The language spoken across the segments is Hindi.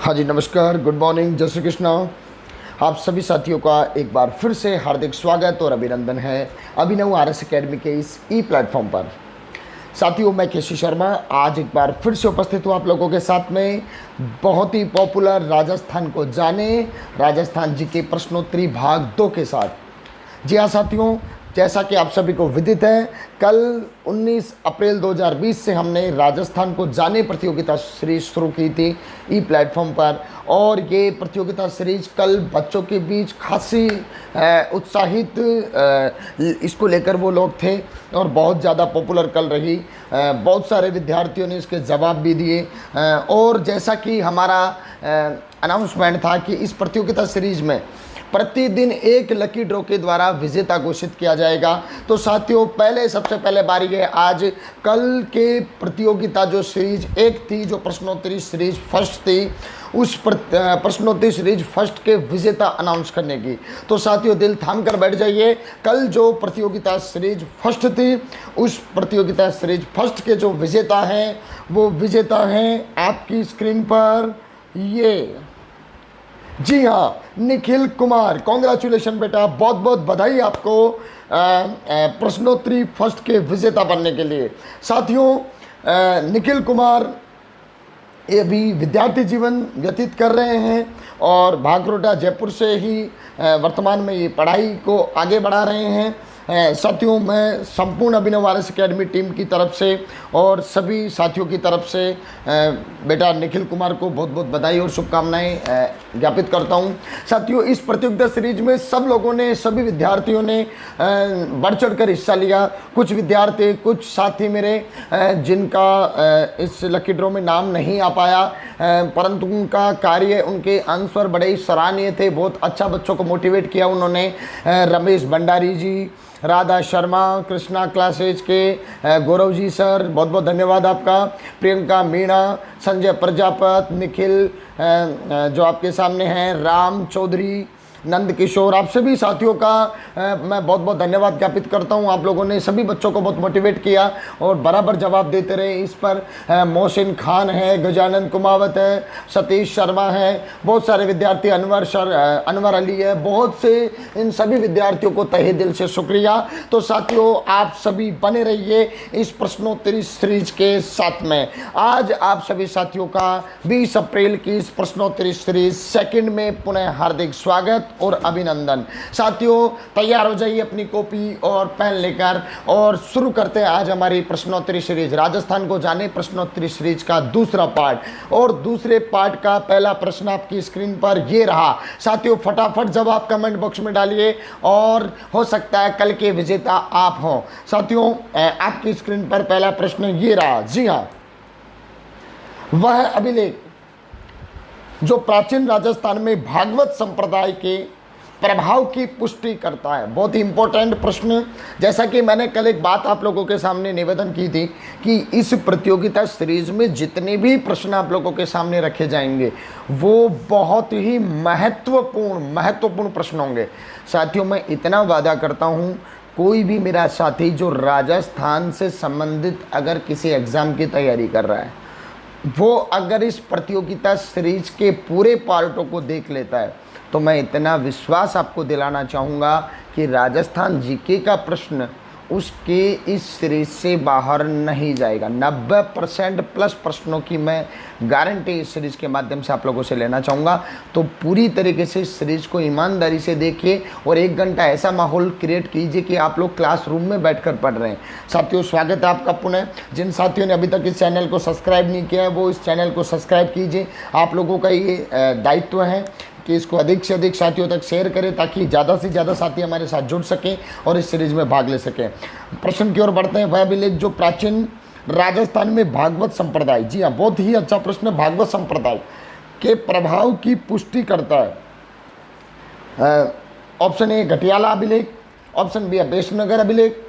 हाँ जी, नमस्कार, गुड मॉर्निंग, जय श्री कृष्णा। आप सभी साथियों का एक बार फिर से हार्दिक स्वागत और अभिनंदन है अभिनव आर एस अकेडमी के इस ई प्लेटफॉर्म पर। साथियों, मैं केसी शर्मा आज एक बार फिर से उपस्थित हूँ आप लोगों के साथ में बहुत ही पॉपुलर राजस्थान को जाने राजस्थान जी के प्रश्नोत्तरी भाग 2 के साथ। जी हाँ साथियों, जैसा कि आप सभी को विदित है, कल 19 अप्रैल 2020 से हमने राजस्थान को जाने प्रतियोगिता सीरीज शुरू की थी ई प्लेटफॉर्म पर। और ये प्रतियोगिता सीरीज कल बच्चों के बीच खासी उत्साहित इसको लेकर वो लोग थे और बहुत ज़्यादा पॉपुलर कल रही। बहुत सारे विद्यार्थियों ने इसके जवाब भी दिए और जैसा कि हमारा अनाउंसमेंट था कि इस प्रतियोगिता सीरीज में प्रतिदिन एक लकी ड्रॉ के द्वारा विजेता घोषित किया जाएगा। तो साथियों, सबसे पहले बारी है आज कल के प्रतियोगिता जो सीरीज 1 थी, जो प्रश्नोत्तरी सीरीज फर्स्ट थी, उस प्रश्नोत्तरी सीरीज फर्स्ट के विजेता अनाउंस करने की। तो साथियों, दिल थाम कर बैठ जाइए। कल जो प्रतियोगिता सीरीज फर्स्ट थी, उस प्रतियोगिता सीरीज फर्स्ट के जो विजेता हैं वो विजेता हैं आपकी स्क्रीन पर ये। जी हाँ, निखिल कुमार, कॉन्ग्रेचुलेशन बेटा, बहुत बहुत बधाई आपको प्रश्नोत्तरी फर्स्ट के विजेता बनने के लिए। साथियों, निखिल कुमार ये भी विद्यार्थी जीवन व्यतीत कर रहे हैं और भागरोटा जयपुर से ही वर्तमान में ये पढ़ाई को आगे बढ़ा रहे हैं। साथियों, मैं संपूर्ण अभिनव आर एस अकेडमी टीम की तरफ से और सभी साथियों की तरफ से बेटा निखिल कुमार को बहुत बहुत बधाई और शुभकामनाएं ज्ञापित करता हूं। साथियों, इस प्रतियोगिता सीरीज में सब लोगों ने, सभी विद्यार्थियों ने बढ़ चढ़ कर हिस्सा लिया। कुछ विद्यार्थी, कुछ साथी मेरे जिनका इस लकी ड्रॉ में नाम नहीं आ पाया, परंतु उनका कार्य, उनके आंसर बड़े ही सराहनीय थे। बहुत अच्छा बच्चों को मोटिवेट किया उन्होंने। रमेश भंडारी जी, राधा शर्मा, कृष्णा क्लासेज के गौरव जी सर, बहुत बहुत धन्यवाद आपका। प्रियंका मीणा, संजय प्रजापत, निखिल जो आपके सामने हैं, राम चौधरी, नंद किशोर, आप सभी साथियों का मैं बहुत बहुत धन्यवाद ज्ञापित करता हूं। आप लोगों ने सभी बच्चों को बहुत मोटिवेट किया और बराबर जवाब देते रहे। इस पर मोहसिन खान है, गजानन कुमावत है, सतीश शर्मा है, बहुत सारे विद्यार्थी, अनवर अली है, बहुत से इन सभी विद्यार्थियों को तहे दिल से शुक्रिया। तो साथियों, आप सभी बने रहिए इस प्रश्नोत्तरी सीरीज के साथ में। आज आप सभी साथियों का 20 अप्रैल की इस प्रश्नोत्तरी सीरीज सेकंड में पुनः हार्दिक स्वागत और अभिनंदन। साथियों, तैयार हो जाइए अपनी कॉपी और पेन लेकर और शुरू करते हैं आज हमारी प्रश्नोत्तरी सीरीज, राजस्थान को जाने प्रश्नोत्तरी सीरीज का दूसरा पार्ट। और दूसरे पार्ट का पहला प्रश्न आपकी स्क्रीन पर ये रहा। साथियों, फटाफट जवाब कमेंट बॉक्स में डालिए और हो सकता है कल के विजेता आप हों। साथियों, आपकी स्क्रीन पर पहला प्रश्न ये रहा। जी हाँ, वह अभिलेख जो प्राचीन राजस्थान में भागवत संप्रदाय के प्रभाव की पुष्टि करता है। बहुत ही इंपॉर्टेंट प्रश्न। जैसा कि मैंने कल एक बात आप लोगों के सामने निवेदन की थी कि इस प्रतियोगिता सीरीज में जितने भी प्रश्न आप लोगों के सामने रखे जाएंगे वो बहुत ही महत्वपूर्ण प्रश्न होंगे। साथियों, मैं इतना वादा करता हूँ, कोई भी मेरा साथी जो राजस्थान से संबंधित अगर किसी एग्ज़ाम की तैयारी कर रहा है, वो अगर इस प्रतियोगिता सीरीज के पूरे पार्टों को देख लेता है, तो मैं इतना विश्वास आपको दिलाना चाहूँगा कि राजस्थान जीके का प्रश्न उसके इस सीरीज से बाहर नहीं जाएगा। 90% प्लस प्रश्नों की मैं गारंटी इस सीरीज के माध्यम से आप लोगों से लेना चाहूँगा। तो पूरी तरीके से इस सीरीज को ईमानदारी से देखिए और 1 घंटा ऐसा माहौल क्रिएट कीजिए कि आप लोग क्लासरूम में बैठकर पढ़ रहे हैं। साथियों, स्वागत है आपका पुनः। जिन साथियों ने अभी तक इस चैनल को सब्सक्राइब नहीं किया है, वो इस चैनल को सब्सक्राइब कीजिए। आप लोगों का ये दायित्व है कि इसको अधिक से अधिक साथियों तक शेयर करें ताकि ज़्यादा से ज़्यादा साथी हमारे साथ जुड़ सकें और इस सीरीज में भाग ले सकें। प्रश्न की ओर बढ़ते हैं। वह अभिलेख जो प्राचीन राजस्थान में भागवत संप्रदाय, जी हाँ, बहुत ही अच्छा प्रश्न, भागवत संप्रदाय के प्रभाव की पुष्टि करता है। ऑप्शन ए घटियाला अभिलेख, ऑप्शन बी बेशनगर अभिलेख,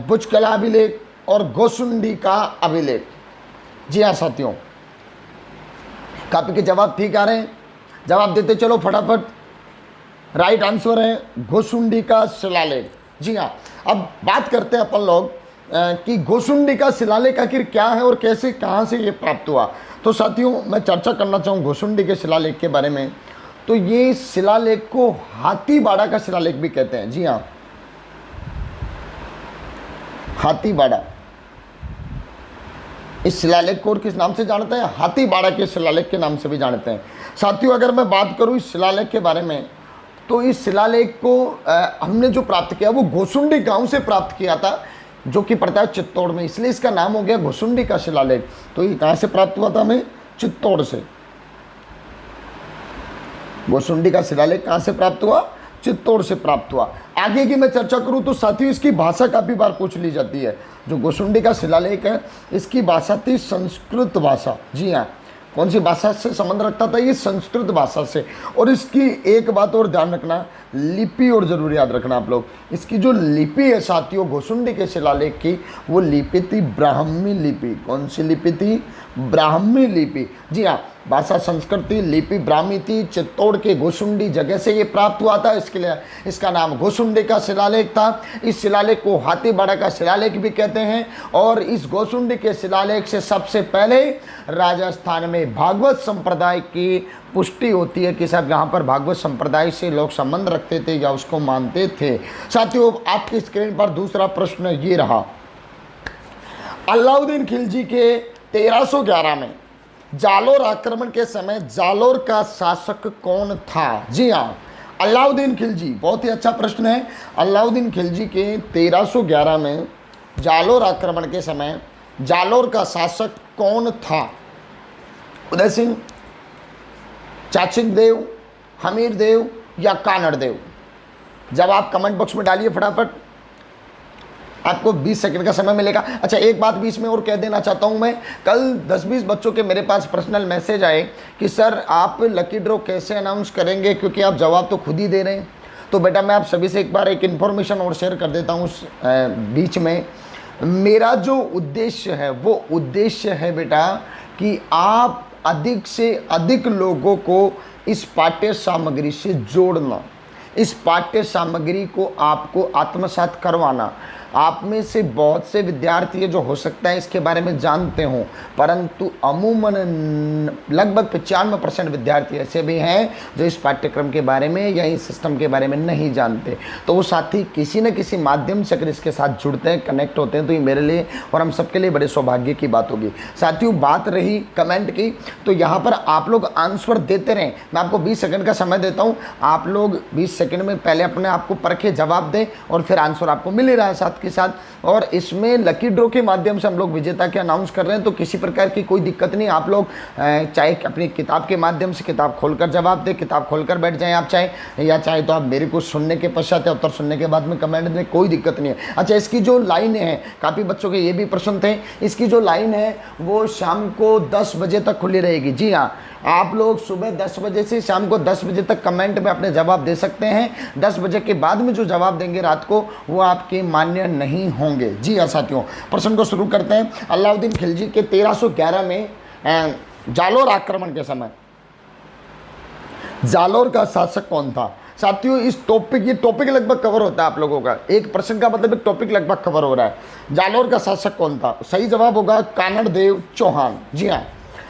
बुचकला अभिलेख और गोसुंडी का अभिलेख। जी हाँ साथियों, कापी के जवाब ठीक आ रहे हैं, जवाब देते चलो फटाफट। राइट आंसर है गोसुंडी का शिलालेख। जी हाँ, अब बात करते हैं अपन लोग कि गोसुंडी का शिलालेख आखिर क्या है और कैसे, कहाँ से ये प्राप्त हुआ। तो साथियों मैं चर्चा करना चाहूँ घोसुंडी के शिलालेख के बारे में। तो ये शिलालेख को हाथीबाड़ा का शिलालेख भी कहते हैं। जी हाँ, हाथीबाड़ा। इस शिलालेख को और किस नाम से जानते हैं? हाथीबाड़ा के शिलालेख के नाम से भी जानते हैं। साथियों अगर मैं बात करूं इस शिलालेख के बारे में, तो इस शिलालेख को हमने जो प्राप्त किया वो घोसुंडी गांव से प्राप्त किया था, जो कि पड़ता है चित्तौड़ में, इसलिए इसका नाम हो गया घोसुंडी का शिलालेख। तो ये कहाँ से प्राप्त हुआ था? हमें चित्तौड़ से। घोसुंडी का शिलालेख कहाँ से प्राप्त हुआ? चित्तौड़ से प्राप्त हुआ। आगे की मैं चर्चा करूं तो साथियों इसकी भाषा काफ़ी बार पूछ ली जाती है। जो घोसुंडी का शिलालेख है इसकी भाषा थी संस्कृत भाषा। जी हाँ, कौन सी भाषा से संबंध रखता था? ये संस्कृत भाषा से। और इसकी एक बात और ध्यान रखना, लिपि और जरूर याद रखना आप लोग, इसकी जो लिपि है साथियों घोसुंडी के शिलालेख की, वो लिपि थी ब्राह्मी लिपि। कौन सी लिपि थी? ब्राह्मी लिपि। जी हाँ, भाषा संस्कृत थी, लिपि ब्राह्मी थी। चित्तौड़ के घोसुंडी जगह से ये प्राप्त हुआ था, इसके लिए इसका नाम घोसुंडी का शिलालेख था। इस शिलालेख को हाथीबाड़ा का शिलालेख भी कहते हैं। और इस घोसुंडी के शिलालेख से सबसे पहले राजस्थान में भागवत संप्रदाय की पुष्टि होती है कि साहब यहाँ पर भागवत संप्रदाय से लोग संबंध रखते थे या उसको मानते थे। साथियों आपकी स्क्रीन पर दूसरा प्रश्न ये रहा, अलाउद्दीन खिलजी के 1311 में जालोर आक्रमण के समय जालोर का शासक कौन था? जी हाँ, अलाउद्दीन खिलजी, बहुत ही अच्छा प्रश्न है। अलाउद्दीन खिलजी के 1311 में जालोर आक्रमण के समय जालोर का शासक कौन था? उदय सिंह, चाचिक देव, हमीर देव या कानड़ देव? जवाब कमेंट बॉक्स में डालिए फटाफट, आपको 20 सेकंड का समय मिलेगा। अच्छा एक बात बीच में और कह देना चाहता हूं मैं, कल 10-20 बच्चों के मेरे पास पर्सनल मैसेज आए कि सर आप लकी ड्रॉ कैसे अनाउंस करेंगे, क्योंकि आप जवाब तो खुद ही दे रहे हैं। तो बेटा मैं आप सभी से एक बार एक इन्फॉर्मेशन और शेयर कर देता हूँ बीच में। मेरा जो उद्देश्य है वो उद्देश्य है बेटा कि आप अधिक से अधिक लोगों को इस पाठ्य सामग्री से जोड़ना, इस पाठ्य सामग्री को आपको आत्मसात करवाना। आप में से बहुत से विद्यार्थी है जो हो सकता है इसके बारे में जानते हों, परंतु अमूमन लगभग 95% विद्यार्थी ऐसे भी हैं जो इस पाठ्यक्रम के बारे में या इस सिस्टम के बारे में नहीं जानते। तो वो साथी किसी न किसी माध्यम से अगर इसके साथ जुड़ते हैं, कनेक्ट होते हैं, तो ये मेरे लिए और हम सबके लिए बड़े सौभाग्य की बात होगी। साथियों बात रही कमेंट की, तो यहाँ पर आप लोग आंसर देते रहें। मैं आपको 20 सेकंड का समय देता हूँ, आप लोग 20 सेकंड में पहले अपने आप को परखे जवाब दें और फिर आंसर आपको मिल ही रहा है साथ के साथ। और इसमें लकी ड्रॉ के माध्यम से हम लोग विजेता के अनाउंस कर रहे हैं, तो किसी प्रकार की कोई दिक्कत नहीं। आप लोग चाहे अपनी किताब के माध्यम से किताब खोलकर जवाब दें, किताब खोलकर बैठ जाएं आप चाहे, या चाहे तो आप मेरे को सुनने के पश्चात या उत्तर सुनने के बाद में कमेंट दें, कोई दिक्कत नहीं है। अच्छा इसकी जो लाइन है, काफ़ी बच्चों के ये भी प्रश्न थे, इसकी जो लाइन है वो शाम को 10 बजे तक खुली रहेगी। जी हाँ, आप लोग सुबह 10 बजे से शाम को 10 बजे तक कमेंट में अपने जवाब दे सकते हैं। 10 बजे के बाद में जो जवाब देंगे रात को वो आपके मान्य नहीं होंगे। जी हाँ साथियों, प्रश्न को शुरू करते हैं। अलाउद्दीन खिलजी के 1311 में जालोर आक्रमण के समय जालोर का शासक कौन था? साथियों इस टॉपिक, ये टॉपिक लगभग कवर होता है आप लोगों का, एक प्रश्न का मतलब एक टॉपिक लगभग कवर हो रहा है। जालोर का शासक कौन था? सही जवाब होगा कानड़ देव चौहान। जी हाँ,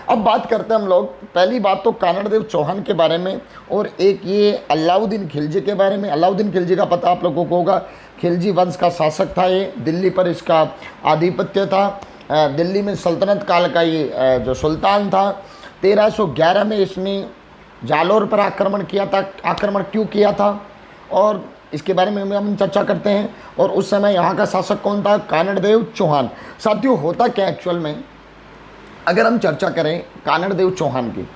अब बात करते हैं हम लोग, पहली बात तो कानड़ देव चौहान के बारे में और एक ये अलाउद्दीन खिलजी के बारे में। अलाउद्दीन खिलजी का पता आप लोगों को होगा, खिलजी वंश का शासक था ये, दिल्ली पर इसका आधिपत्य था। दिल्ली में सल्तनत काल का ये जो सुल्तान था। 1311 में इसने जालोर पर आक्रमण किया था। आक्रमण क्यों किया था और इसके बारे में हम चर्चा करते हैं। और उस समय यहाँ का शासक कौन था? कानड़ देव चौहान। साथियों होता क्या एक्चुअल में, अगर हम चर्चा करें कानड़ देव चौहान की,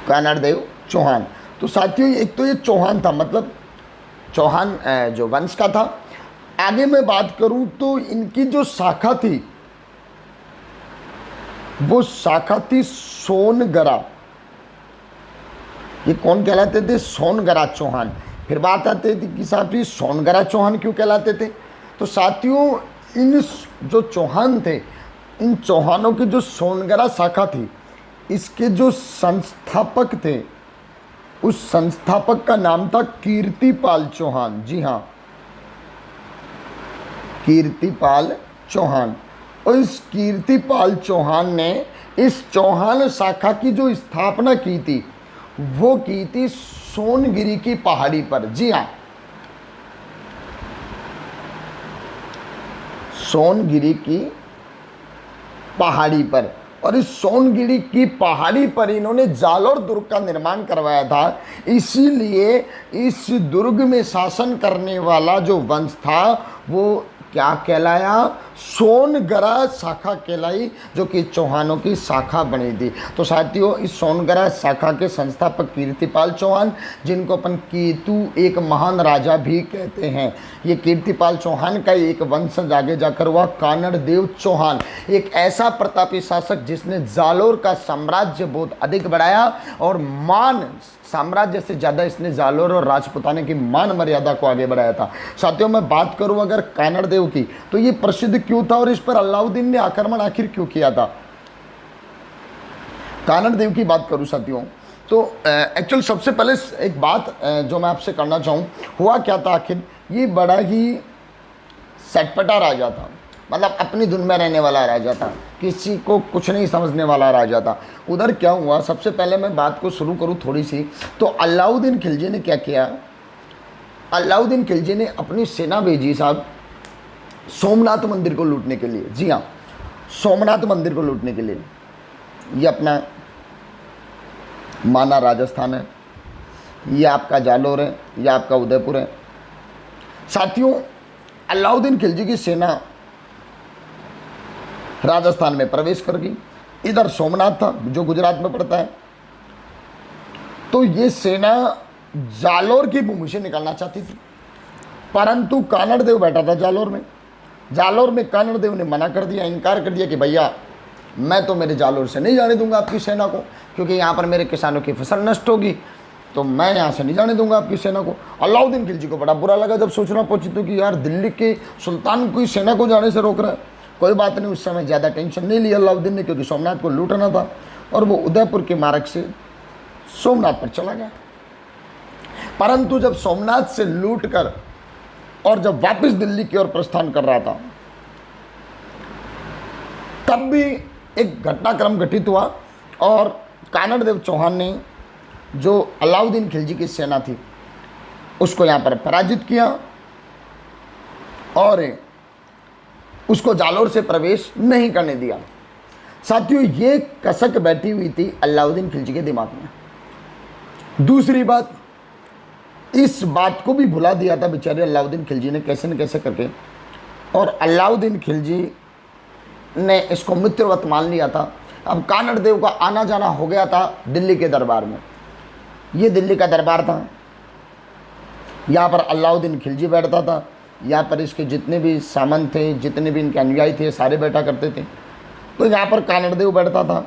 कानड़ देव चौहान, तो साथियों एक तो ये चौहान था, मतलब चौहान जो वंश का था। आगे मैं बात करूं तो इनकी जो शाखा थी वो शाखा थी सोनगरा। ये कौन कहलाते थे? सोनगरा चौहान। फिर बात आती थी कि साहब जी सोनगरा चौहान क्यों कहलाते थे? तो साथियों इन जो चौहान थे, इन चौहानों की जो सोनगरा शाखा थी, इसके जो संस्थापक थे, उस संस्थापक का नाम था कीर्तिपाल चौहान। जी हाँ, कीर्तिपाल चौहान। और इस कीर्तिपाल चौहान ने इस चौहान शाखा की जो स्थापना की थी वो की थी सोनगिरी की पहाड़ी पर। जी हाँ, सोनगिरी की पहाड़ी पर। और इस सोनगिरी की पहाड़ी पर इन्होंने जालोर दुर्ग का निर्माण करवाया था। इसीलिए इस दुर्ग में शासन करने वाला जो वंश था वो क्या कहलाया? सोनगरा शाखा कहलाई, जो कि चौहानों की शाखा बनी थी। तो साथियों, इस सोनगरा शाखा के संस्थापक कीर्तिपाल चौहान, जिनको अपन कीतु एक महान राजा भी कहते हैं, ये कीर्तिपाल चौहान का एक वंशज आगे जाकर हुआ कानड़ देव चौहान, एक ऐसा प्रतापी शासक जिसने जालोर का साम्राज्य बहुत अधिक बढ़ाया और मान साम्राज्य से ज़्यादा इसने जालोर और राजपुताने की मान मर्यादा को आगे बढ़ाया था। साथियों, मैं बात करूं अगर कानड़ देव की, तो ये प्रसिद्ध क्यों था और इस पर अलाउद्दीन ने आक्रमण आखिर क्यों किया था? कानड़ देव की बात करूं साथियों, तो एक्चुअल सबसे पहले एक बात जो मैं आपसे करना चाहूँ, हुआ क्या था आखिर? ये बड़ा ही सटपटा राजा था, मतलब अपनी धुन में रहने वाला राजा था, किसी को कुछ नहीं समझने वाला राजा था। उधर क्या हुआ, सबसे पहले मैं बात को शुरू करूं थोड़ी सी, तो अलाउद्दीन खिलजी ने क्या किया? अलाउद्दीन खिलजी ने अपनी सेना भेजी साहब सोमनाथ मंदिर को लूटने के लिए। जी हाँ, सोमनाथ मंदिर को लूटने के लिए। ये अपना माना राजस्थान है, ये आपका जालोर है, ये आपका उदयपुर है। साथियों, अलाउद्दीन खिलजी की सेना राजस्थान में प्रवेश कर गई। इधर सोमनाथ था जो गुजरात में पड़ता है। तो ये सेना जालोर की भूमि से निकलना चाहती थी, परंतु कानड़ देव बैठा था जालोर में। जालोर में कानड़ देव ने मना कर दिया, इनकार कर दिया कि भैया मैं तो मेरे जालोर से नहीं जाने दूंगा आपकी सेना को, क्योंकि यहाँ पर मेरे किसानों की फसल नष्ट होगी, तो मैं यहाँ से नहीं जाने दूंगा आपकी सेना को। अलाउद्दीन खिलजी को बड़ा बुरा लगा जब सूचना पहुंची तो कि यार दिल्ली के सुल्तान कोई सेना को जाने से रोक रहा है। कोई बात नहीं, उस समय ज़्यादा टेंशन नहीं लिया अलाउद्दीन ने, क्योंकि सोमनाथ को लूटना था और वो उदयपुर के मार्ग से सोमनाथ पर चला गया। परंतु जब सोमनाथ से लूट कर और जब वापस दिल्ली की ओर प्रस्थान कर रहा था, तब भी एक घटनाक्रम घटित हुआ और कानड़ देव चौहान ने जो अलाउद्दीन खिलजी की सेना थी उसको यहाँ पर पराजित किया और उसको जालोर से प्रवेश नहीं करने दिया। साथियों, ये कसक बैठी हुई थी अलाउद्दीन खिलजी के दिमाग में। दूसरी बात, इस बात को भी भुला दिया था बेचारे अलाउद्दीन खिलजी ने कैसे न कैसे करके, और अलाउद्दीन खिलजी ने इसको मित्रवत मान लिया था। अब कानड़ देव का आना जाना हो गया था दिल्ली के दरबार में। ये दिल्ली का दरबार था, यहाँ पर अलाउद्दीन खिलजी बैठता था, यहाँ पर इसके जितने भी सामंत थे, जितने भी इनके अनुयायी थे, सारे बैठा करते थे। तो यहाँ पर कानड़ देव बैठता था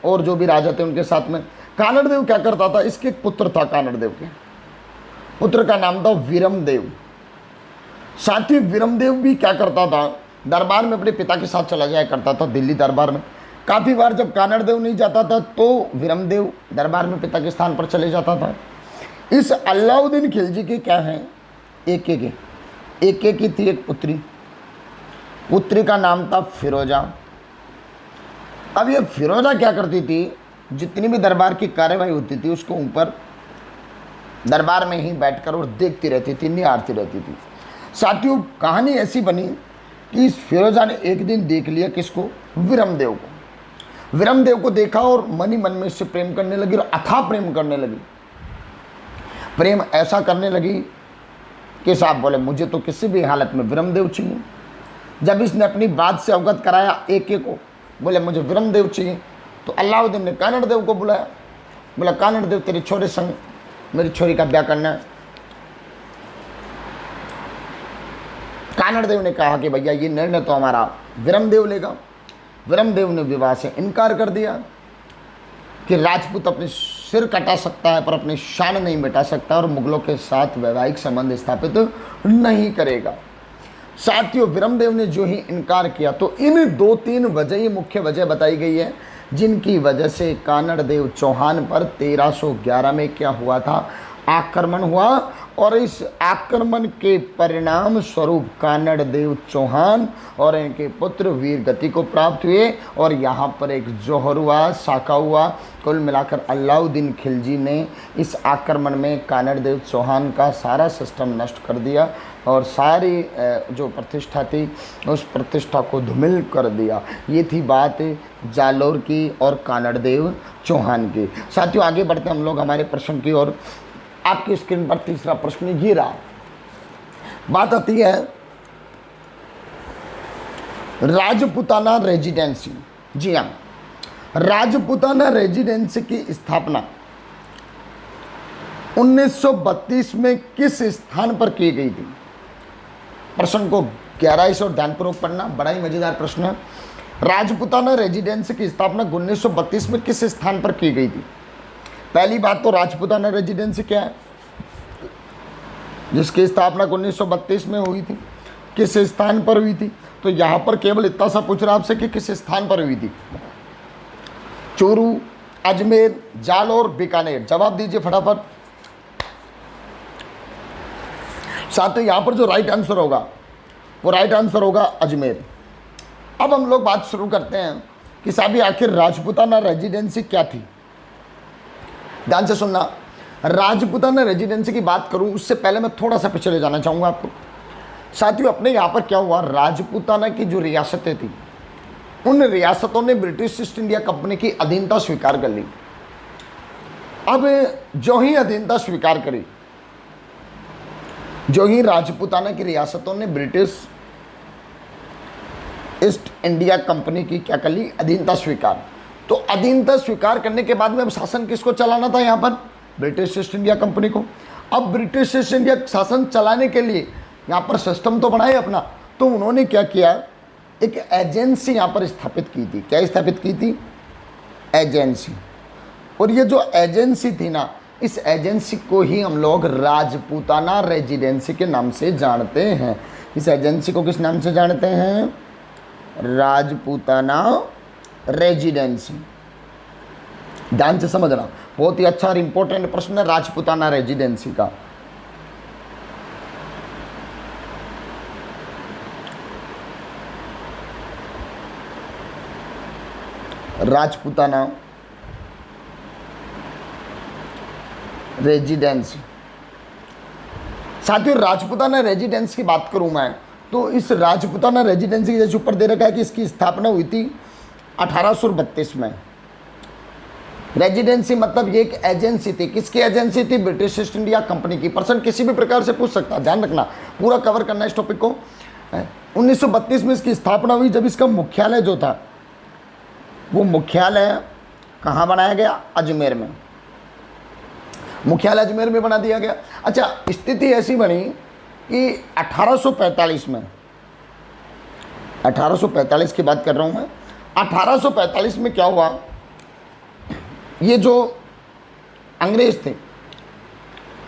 और जो भी राजा थे उनके साथ में। कानड़ देव क्या करता था, इसके एक पुत्र था, कानड़ देव के पुत्र का नाम था वीरमदेव। साथ ही वीरमदेव भी क्या करता था, दरबार में अपने पिता के साथ चला जाया करता था दिल्ली दरबार में। काफ़ी बार जब कानड़ देव नहीं जाता था तो वीरमदेव दरबार में पिता के स्थान पर चले जाता था। इस अलाउद्दीन खिलजी के क्या हैं, एक की थी एक पुत्री का नाम था फिरोजा। अब ये फिरोजा क्या करती थी, जितनी भी दरबार की कार्यवाही होती थी उसको ऊपर दरबार में ही बैठकर और देखती रहती थी, निहारती रहती थी। साथियों, कहानी ऐसी बनी कि इस फिरोजा ने एक दिन देख लिया किसको, वीरमदेव को। वीरमदेव को देखा और मन ही मन में इससे प्रेम करने लगी और अथाह प्रेम करने लगी। प्रेम ऐसा करने लगी कि साहब बोले मुझे तो किसी भी हालत में वीरमदेव चाहिए। जब इसने अपनी बात से अवगत कराया एक को, बोले मुझे वीरमदेव चाहिए, तो अलाउद्दीन ने कानड़ देव को बुलाया। बोला कानड़ देव, तेरे छोरे संग मेरी छोरी का ब्याह करना है। कानड़ देव ने कहा कि भैया ये निर्णय तो हमारा वीरमदेव लेगा। वीरमदेव ने विवाह से इनकार कर दिया कि राजपूत अपने सिर कटा सकता है पर अपनी शान नहीं मिटा सकता और मुगलों के साथ वैवाहिक संबंध स्थापित नहीं करेगा। साथियों, वीरमदेव ने जो ही इनकार किया तो इन 2-3 वजह मुख्य वजह बताई गई है जिनकी वजह से कानड़ देव चौहान पर 1311 में क्या हुआ था, आक्रमण हुआ और इस आक्रमण के परिणाम स्वरूप कानड़ देव चौहान और इनके पुत्र वीर गति को प्राप्त हुए और यहाँ पर एक जोहर हुआ, साका हुआ। कुल मिलाकर अलाउद्दीन खिलजी ने इस आक्रमण में कानड़ देव चौहान का सारा सिस्टम नष्ट कर दिया और सारी जो प्रतिष्ठा थी उस प्रतिष्ठा को धूमिल कर दिया। ये थी बात जालोर की और कानड़ देव चौहान की। साथियों, आगे बढ़ते हम लोग हमारे प्रश्न की ओर। आपकी स्क्रीन पर तीसरा प्रश्न ये रहा। बात आती है राजपूताना रेजिडेंसी। जी हाँ, राजपूताना रेजिडेंसी की स्थापना 1932 में किस स्थान पर की गई थी? प्रश्न को गहराई से और ध्यानपूर्वक पढ़ना, बड़ा ही मजेदार प्रश्न है। राजपूताना रेजिडेंसी की स्थापना 1932 में किस स्थान पर की गई थी? पहली बात तो राजपूताना रेजिडेंसी क्या है, जिसकी स्थापना 1932 में हुई थी, किस स्थान पर हुई थी? तो यहाँ पर केवल इतना सा पूछ रहा आपसे कि किस स्थान पर हुई थी। चूरू, अजमेर, जालौर, बीकानेर। जवाब दीजिए फटाफट। साथियों, यहाँ पर जो राइट आंसर होगा वो राइट आंसर होगा अजमेर। अब हम लोग बात शुरू करते हैं कि साहब आखिर राजपूताना रेजिडेंसी क्या थी। ध्यान से सुनना। राजपूताना रेजिडेंसी की बात करूं उससे पहले मैं थोड़ा सा पीछे ले जाना चाहूँगा आपको। साथियों, अपने यहाँ पर क्या हुआ, राजपूताना की जो रियासतें थी उन रियासतों ने ब्रिटिश ईस्ट इंडिया कंपनी की अधीनता स्वीकार कर ली। अब जो ही अधीनता स्वीकार करी, जो ही राजपूताना की रियासतों ने ब्रिटिश ईस्ट इंडिया कंपनी की क्या कर ली, अधीनता स्वीकार। तो अधीनता स्वीकार करने के बाद में अब शासन किसको चलाना था? यहाँ पर ब्रिटिश ईस्ट इंडिया कंपनी को। अब ब्रिटिश ईस्ट इंडिया शासन चलाने के लिए यहाँ पर सिस्टम तो बनाए अपना, तो उन्होंने क्या किया, एक एजेंसी यहाँ पर स्थापित की थी। क्या स्थापित की थी? एजेंसी। और ये जो एजेंसी थी ना, इस एजेंसी को ही हम लोग राजपूताना रेजिडेंसी के नाम से जानते हैं। इस एजेंसी को किस नाम से जानते हैं? राजपूताना रेजिडेंसी। ध्यान से समझना, बहुत ही अच्छा और इंपॉर्टेंट प्रश्न है राजपूताना रेजिडेंसी का। राजपूताना रेजिडेंसी। साथियों, राजपूताना रेजिडेंसी की बात करूं मैं तो इस राजपूताना रेजिडेंसी जैसे ऊपर दे रखा है कि इसकी स्थापना हुई थी 1832 में। रेजिडेंसी मतलब ये एक एजेंसी थी। किसकी एजेंसी थी? ब्रिटिश ईस्ट इंडिया कंपनी की। पर्सन किसी भी प्रकार से पूछ सकता है, ध्यान रखना, पूरा कवर करना इस टॉपिक को। 1932 में इसकी स्थापना हुई, जब इसका मुख्यालय जो था वो मुख्यालय कहाँ बनाया गया? अजमेर में। मुख्यालय अजमेर में बना दिया गया। अच्छा, स्थिति ऐसी बनी कि 1845 में, 1845 की बात कर रहा हूँ मैं, 1845 में क्या हुआ, ये जो अंग्रेज थे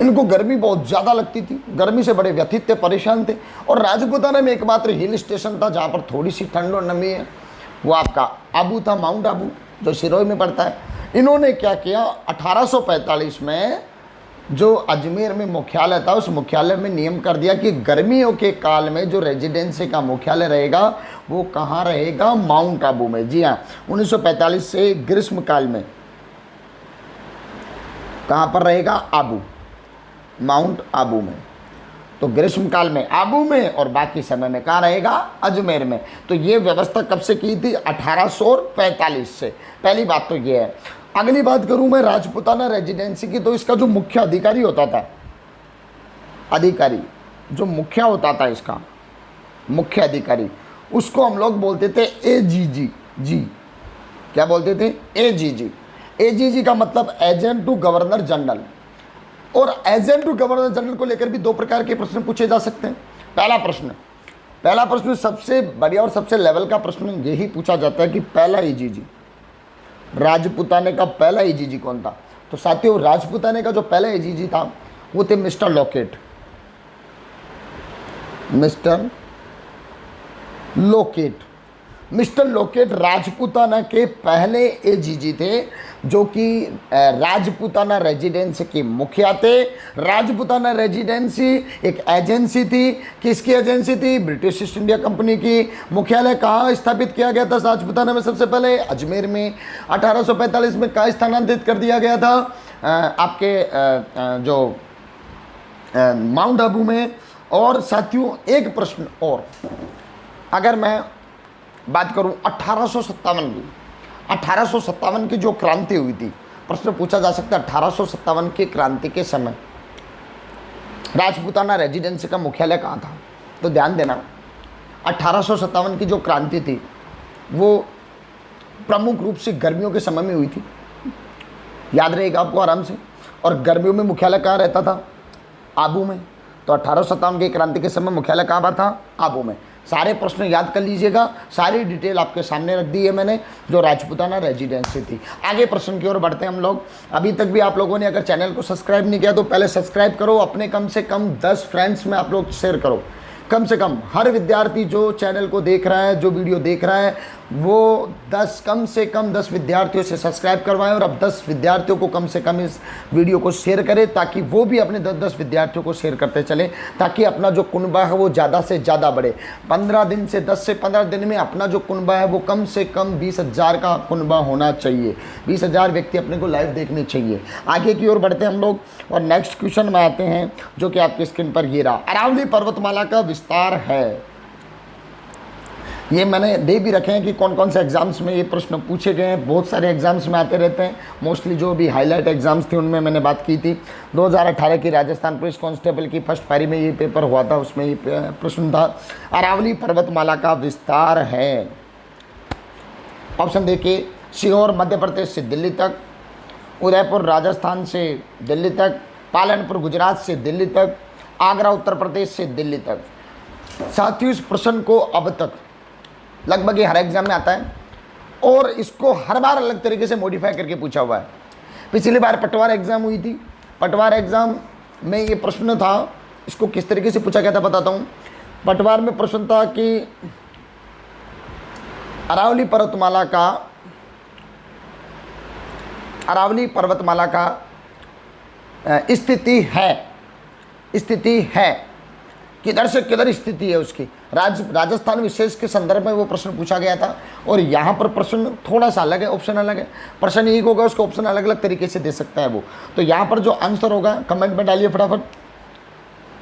इनको गर्मी बहुत ज़्यादा लगती थी, गर्मी से बड़े व्यथित थे, परेशान थे। और राजपूताना में एकमात्र हिल स्टेशन था जहाँ पर थोड़ी सी ठंड और नमी है, वो आपका आबू था, माउंट आबू, जो सिरोही में पड़ता है। इन्होंने क्या किया, 1845 में जो अजमेर में मुख्यालय था उस मुख्यालय में नियम कर दिया कि गर्मियों के काल में जो रेजिडेंसी का मुख्यालय रहेगा वो कहाँ रहेगा? माउंट आबू में। जी हाँ, 1945 से ग्रीष्म काल में कहाँ पर रहेगा? आबू, माउंट आबू में। तो ग्रीष्म काल में आबू में और बाकी समय में कहाँ रहेगा? अजमेर में। तो ये व्यवस्था कब से की थी? 1845 से। पहली बात तो ये है। अगली बात करूं मैं राजपूताना रेजिडेंसी की, तो इसका जो मुख्य अधिकारी होता था, अधिकारी जो मुख्य होता था, इसका मुख्य अधिकारी, उसको हम लोग बोलते थे एजीजी। जी, क्या बोलते थे? एजीजी। एजीजी का मतलब एजेंट टू गवर्नर जनरल। और एजेंट टू गवर्नर जनरल को लेकर भी दो प्रकार के प्रश्न पूछे जा सकते हैं। पहला प्रश्न सबसे बढ़िया और सबसे लेवल का प्रश्न यही पूछा जाता है कि पहला एजीजी, राजपूताने का पहला एजीजी कौन था? तो साथियों, राजपूताने का जो पहला एजीजी था वो थे mister locket. Mister locate. Mister locate Rajputana के पहले एजीजी थे, जो कि राजपूताना रेजिडेंसी के मुखिया थे। राजपूताना रेजिडेंसी एक एजेंसी थी। किसकी एजेंसी थी? ब्रिटिश ईस्ट इंडिया कंपनी की। मुख्यालय कहाँ स्थापित किया गया था राजपूताना में? सबसे पहले अजमेर में। 1845 में कहाँ स्थानांतरित कर दिया गया था? आपके जो माउंट आबू में। और साथियों एक प्रश्न और, अगर मैं बात करूं 1857 की, 1857 की जो क्रांति हुई थी, प्रश्न पूछा जा सकता है 1857 की क्रांति के समय राजपूताना रेजिडेंसी का मुख्यालय कहाँ था? तो ध्यान देना, 1857 की जो क्रांति थी वो प्रमुख रूप से गर्मियों के समय में हुई थी, याद रहेगा आपको आराम से। और गर्मियों में मुख्यालय कहाँ रहता था? आबू में। तो 1857 की क्रांति के समय मुख्यालय कहाँ पर था? आबू में। सारे प्रश्न याद कर लीजिएगा, सारी डिटेल आपके सामने रख दी है मैंने, जो राजपूताना रेजिडेंसी थी। आगे प्रश्न की ओर बढ़ते हैं हम लोग। अभी तक भी आप लोगों ने अगर चैनल को सब्सक्राइब नहीं किया तो पहले सब्सक्राइब करो, अपने कम से कम 10 फ्रेंड्स में आप लोग शेयर करो। कम से कम हर विद्यार्थी जो चैनल को देख रहा है, जो वीडियो देख रहा है, वो कम से कम 10 विद्यार्थियों से सब्सक्राइब करवाएं और अब 10 विद्यार्थियों को कम से कम इस वीडियो को शेयर करें, ताकि वो भी अपने 10-10 विद्यार्थियों को शेयर करते चलें, ताकि अपना जो कुनबा है वो ज़्यादा से ज़्यादा बढ़े। 15 दिन से 10 से 15 दिन में अपना जो कुनबा है वो कम से कम 20,000 का कुनबा होना चाहिए। 20,000 व्यक्ति अपने को लाइव देखने चाहिए। आगे की ओर बढ़ते हैं हम लोग और नेक्स्ट क्वेश्चन में आते हैं, जो कि आपकी स्क्रीन पर ये रहा। अरावली पर्वतमाला का विस्तार है। ये मैंने दे भी रखे हैं कि कौन कौन से एग्जाम्स में ये प्रश्न पूछे गए हैं। बहुत सारे एग्जाम्स में आते रहते हैं। मोस्टली जो भी हाईलाइट एग्जाम्स थे उनमें मैंने बात की थी। 2018 की राजस्थान पुलिस कांस्टेबल की फर्स्ट पारी में ये पेपर हुआ था, उसमें ये प्रश्न था, अरावली पर्वतमाला का विस्तार है। ऑप्शन देखिए, सीहोर मध्य प्रदेश से दिल्ली तक, उदयपुर राजस्थान से दिल्ली तक, पालनपुर गुजरात से दिल्ली तक, आगरा उत्तर प्रदेश से दिल्ली तक। साथियों इस प्रश्न को अब तक लगभग ये हर एग्जाम में आता है और इसको हर बार अलग तरीके से मॉडिफाई करके पूछा हुआ है। पिछली बार पटवार एग्जाम हुई थी, पटवार एग्जाम में ये प्रश्न था, इसको किस तरीके से पूछा गया था बताता हूँ। पटवार में प्रश्न था कि अरावली पर्वतमाला का स्थिति है किधर से किधर स्थिति है उसकी, राजस्थान विशेष के संदर्भ में वो प्रश्न पूछा गया था। और यहाँ पर प्रश्न थोड़ा सा अलग है, ऑप्शन अलग है। प्रश्न एक होगा, उसको ऑप्शन अलग अलग तरीके से दे सकता है वो। तो यहाँ पर जो आंसर होगा कमेंट में डालिए फटाफट।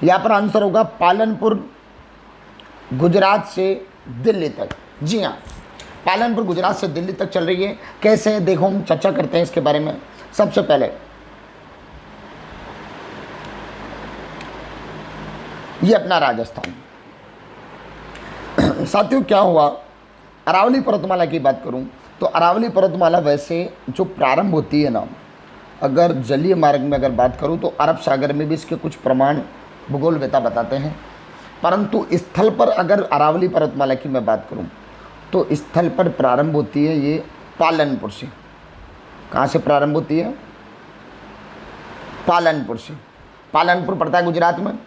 यहाँ पर आंसर होगा पालनपुर गुजरात से दिल्ली तक। जी हाँ, पालनपुर गुजरात से दिल्ली तक चल रही है। कैसे है देखो, हम चर्चा करते हैं इसके बारे में। सबसे पहले ये अपना राजस्थान। साथियों क्या हुआ, अरावली पर्वतमाला की बात करूं तो अरावली पर्वतमाला वैसे जो प्रारंभ होती है ना, अगर जलीय मार्ग में अगर बात करूं तो अरब सागर में भी इसके कुछ प्रमाण भूगोलवेत्ता बताते हैं। परंतु स्थल पर अगर अरावली पर्वतमाला की मैं बात करूं तो स्थल पर प्रारंभ होती है ये पालनपुर से। कहाँ से प्रारंभ होती है? पालनपुर से। पालनपुर पड़ता है गुजरात में।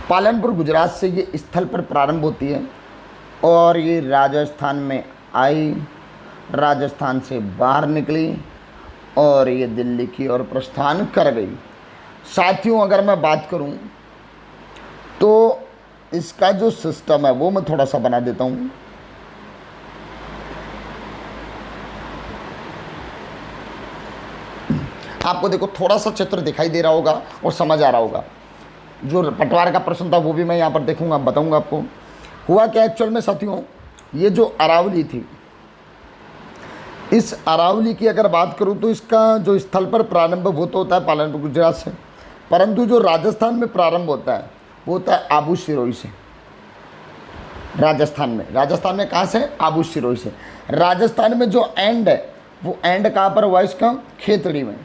पालनपुर गुजरात से ये स्थल पर प्रारंभ होती है और ये राजस्थान में आई, राजस्थान से बाहर निकली और ये दिल्ली की ओर प्रस्थान कर गई। साथियों अगर मैं बात करूं तो इसका जो सिस्टम है वो मैं थोड़ा सा बना देता हूं। आपको देखो थोड़ा सा चित्र दिखाई दे रहा होगा और समझ आ रहा होगा। जो पटवार का प्रश्न था वो भी मैं यहाँ पर देखूंगा, बताऊंगा आपको। हुआ क्या एक्चुअल में साथियों, ये जो अरावली थी, इस अरावली की अगर बात करूँ तो इसका जो स्थल पर प्रारंभ वो तो होता है पालनपुर गुजरात से, परंतु जो राजस्थान में प्रारंभ होता है वो होता है आबू सिरोही से। राजस्थान में कहाँ से? आबू सिरोही से। राजस्थान में जो एंड है वो एंड कहाँ पर हुआ इसका? खेतड़ी में।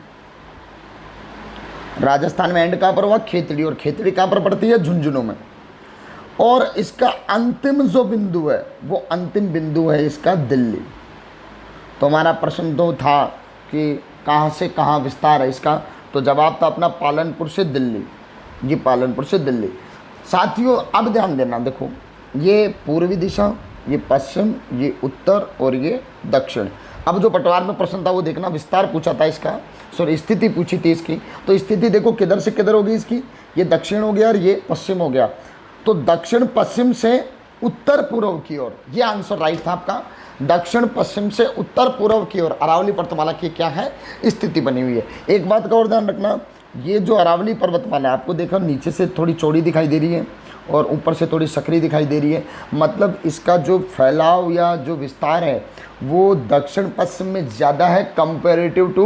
राजस्थान में एंड कहाँ पर हुआ? खेतड़ी। और खेतड़ी कहाँ पर पड़ती है? झुंझुनू में। और इसका अंतिम जो बिंदु है वो अंतिम बिंदु है इसका दिल्ली। तो हमारा प्रश्न तो था कि कहाँ से कहाँ विस्तार है इसका, तो जवाब था अपना पालनपुर से दिल्ली। ये पालनपुर से दिल्ली। साथियों अब ध्यान देना, देखो ये पूर्वी दिशा, ये पश्चिम, ये उत्तर और ये दक्षिण। अब जो पटवार में प्रश्न था वो देखना, विस्तार पूछा था इसका, सॉरी स्थिति पूछी थी इसकी। तो स्थिति देखो किधर से किधर होगी इसकी, ये दक्षिण हो गया और ये पश्चिम हो गया। तो दक्षिण पश्चिम से उत्तर पूर्व की ओर, ये आंसर राइट था आपका। दक्षिण पश्चिम से उत्तर पूर्व की ओर अरावली पर्वतमाला की क्या है, स्थिति बनी हुई है। एक बात का और ध्यान रखना, ये जो अरावली पर्वतमाला आपको देखो नीचे से थोड़ी चौड़ी दिखाई दे रही है और ऊपर से थोड़ी सकरी दिखाई दे रही है, मतलब इसका जो फैलाव या जो विस्तार है वो दक्षिण पश्चिम में ज़्यादा है कंपेरेटिव टू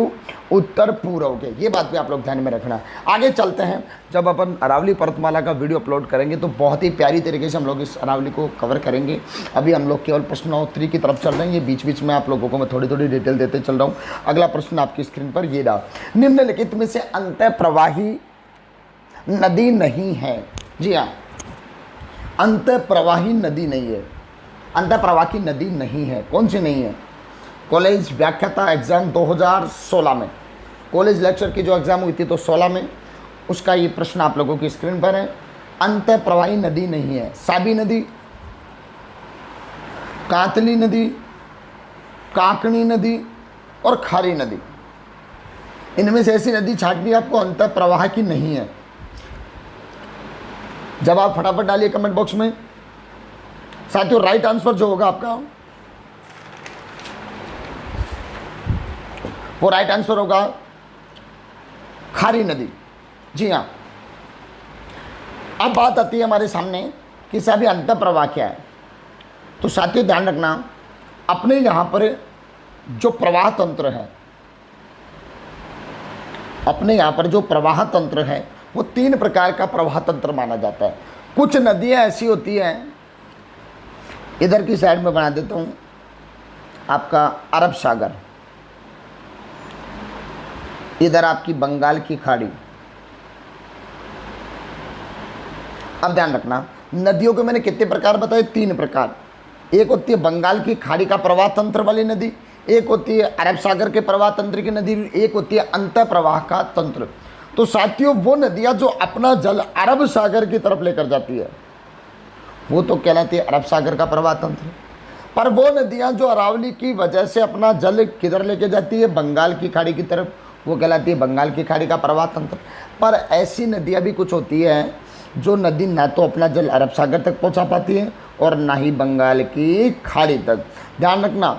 उत्तर पूर्व के। ये बात भी आप लोग ध्यान में रखना। आगे चलते हैं, जब अपन अरावली पर्वतमाला का वीडियो अपलोड करेंगे तो बहुत ही प्यारी तरीके से हम लोग इस अरावली को कवर करेंगे। अभी हम लोग केवल प्रश्नोत्तरी की तरफ चल रहे हैं, ये बीच बीच में आप लोगों को मैं थोड़ी थोड़ी डिटेल देते चल रहा हूँ। अगला प्रश्न आपकी स्क्रीन पर ये रहा, निम्नलिखित में से अंतः प्रवाही नदी नहीं है। जी हाँ, अंतः प्रवाही नदी नहीं है, अंतः प्रवाह की नदी नहीं है। कौन सी नहीं है? कॉलेज व्याख्याता एग्जाम 2016 में, कॉलेज लेक्चर की जो एग्ज़ाम हुई थी तो 16 में, उसका ये प्रश्न आप लोगों की स्क्रीन पर है। अंतः प्रवाही नदी नहीं है। साबी नदी, कातली नदी, काकणी नदी और खारी नदी, इनमें से ऐसी नदी छाटनी आपको अंतः प्रवाह की नहीं है। जवाब फटाफट डालिए कमेंट बॉक्स में। साथियों राइट आंसर जो होगा आपका वो राइट आंसर होगा खारी नदी। जी हाँ, अब बात आती है हमारे सामने कि साहब अंतः प्रवाह क्या है। तो साथियों ध्यान रखना, अपने यहाँ पर जो प्रवाह तंत्र है, अपने यहाँ पर जो प्रवाह तंत्र है वो 3 प्रकार का प्रवाह तंत्र माना जाता है। कुछ नदियाँ ऐसी होती हैं, इधर की साइड में बना देता हूँ आपका अरब सागर, इधर आपकी बंगाल की खाड़ी। अब ध्यान रखना, नदियों के मैंने कितने प्रकार बताए? 3 प्रकार। एक होती है बंगाल की खाड़ी का प्रवाह तंत्र वाली नदी, एक होती है अरब सागर के प्रवाह तंत्र की नदी, एक होती है अंतः प्रवाह का तंत्र। तो साथियों वो नदियाँ जो अपना जल अरब सागर की तरफ लेकर जाती है वो तो कहलाती है अरब सागर का प्रवाह तंत्र। पर वो नदियाँ जो अरावली की वजह से अपना जल किधर लेके जाती है, बंगाल की खाड़ी की तरफ, वो कहलाती है बंगाल की खाड़ी का प्रवाह तंत्र। पर ऐसी नदियाँ भी कुछ होती हैं जो नदी ना तो अपना जल अरब सागर तक पहुँचा पाती है और ना ही बंगाल की खाड़ी तक। ध्यान रखना,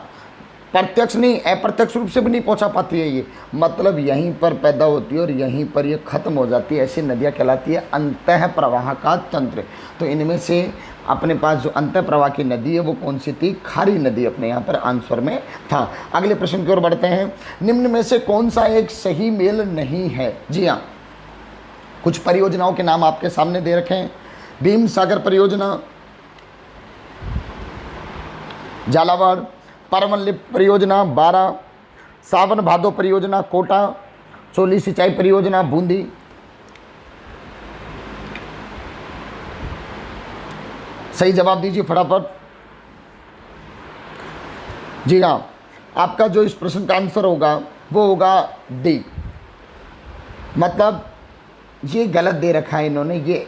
प्रत्यक्ष नहीं अप्रत्यक्ष रूप से भी नहीं पहुंचा पाती है ये, मतलब यहीं पर पैदा होती है और यहीं पर ये ख़त्म हो जाती है। ऐसी नदियाँ कहलाती है अंतः प्रवाह का तंत्र। तो इनमें से अपने पास जो अंतः प्रवाह की नदी है वो कौन सी थी? खारी नदी अपने यहाँ पर आंसर में था। अगले प्रश्न की ओर बढ़ते हैं, निम्न में से कौन सा एक सही मेल नहीं है? जी हाँ, कुछ परियोजनाओं के नाम आपके सामने दे रखे हैं। भीम सागर परियोजना झालावाड़, परवन लिफ्ट परियोजना बारा, सावन भादो परियोजना कोटा, चोली सिंचाई परियोजना बूंदी। सही जवाब दीजिए फटाफट। जी हाँ, आपका जो इस प्रश्न का आंसर होगा वो होगा डी। मतलब ये गलत दे रखा है इन्होंने, ये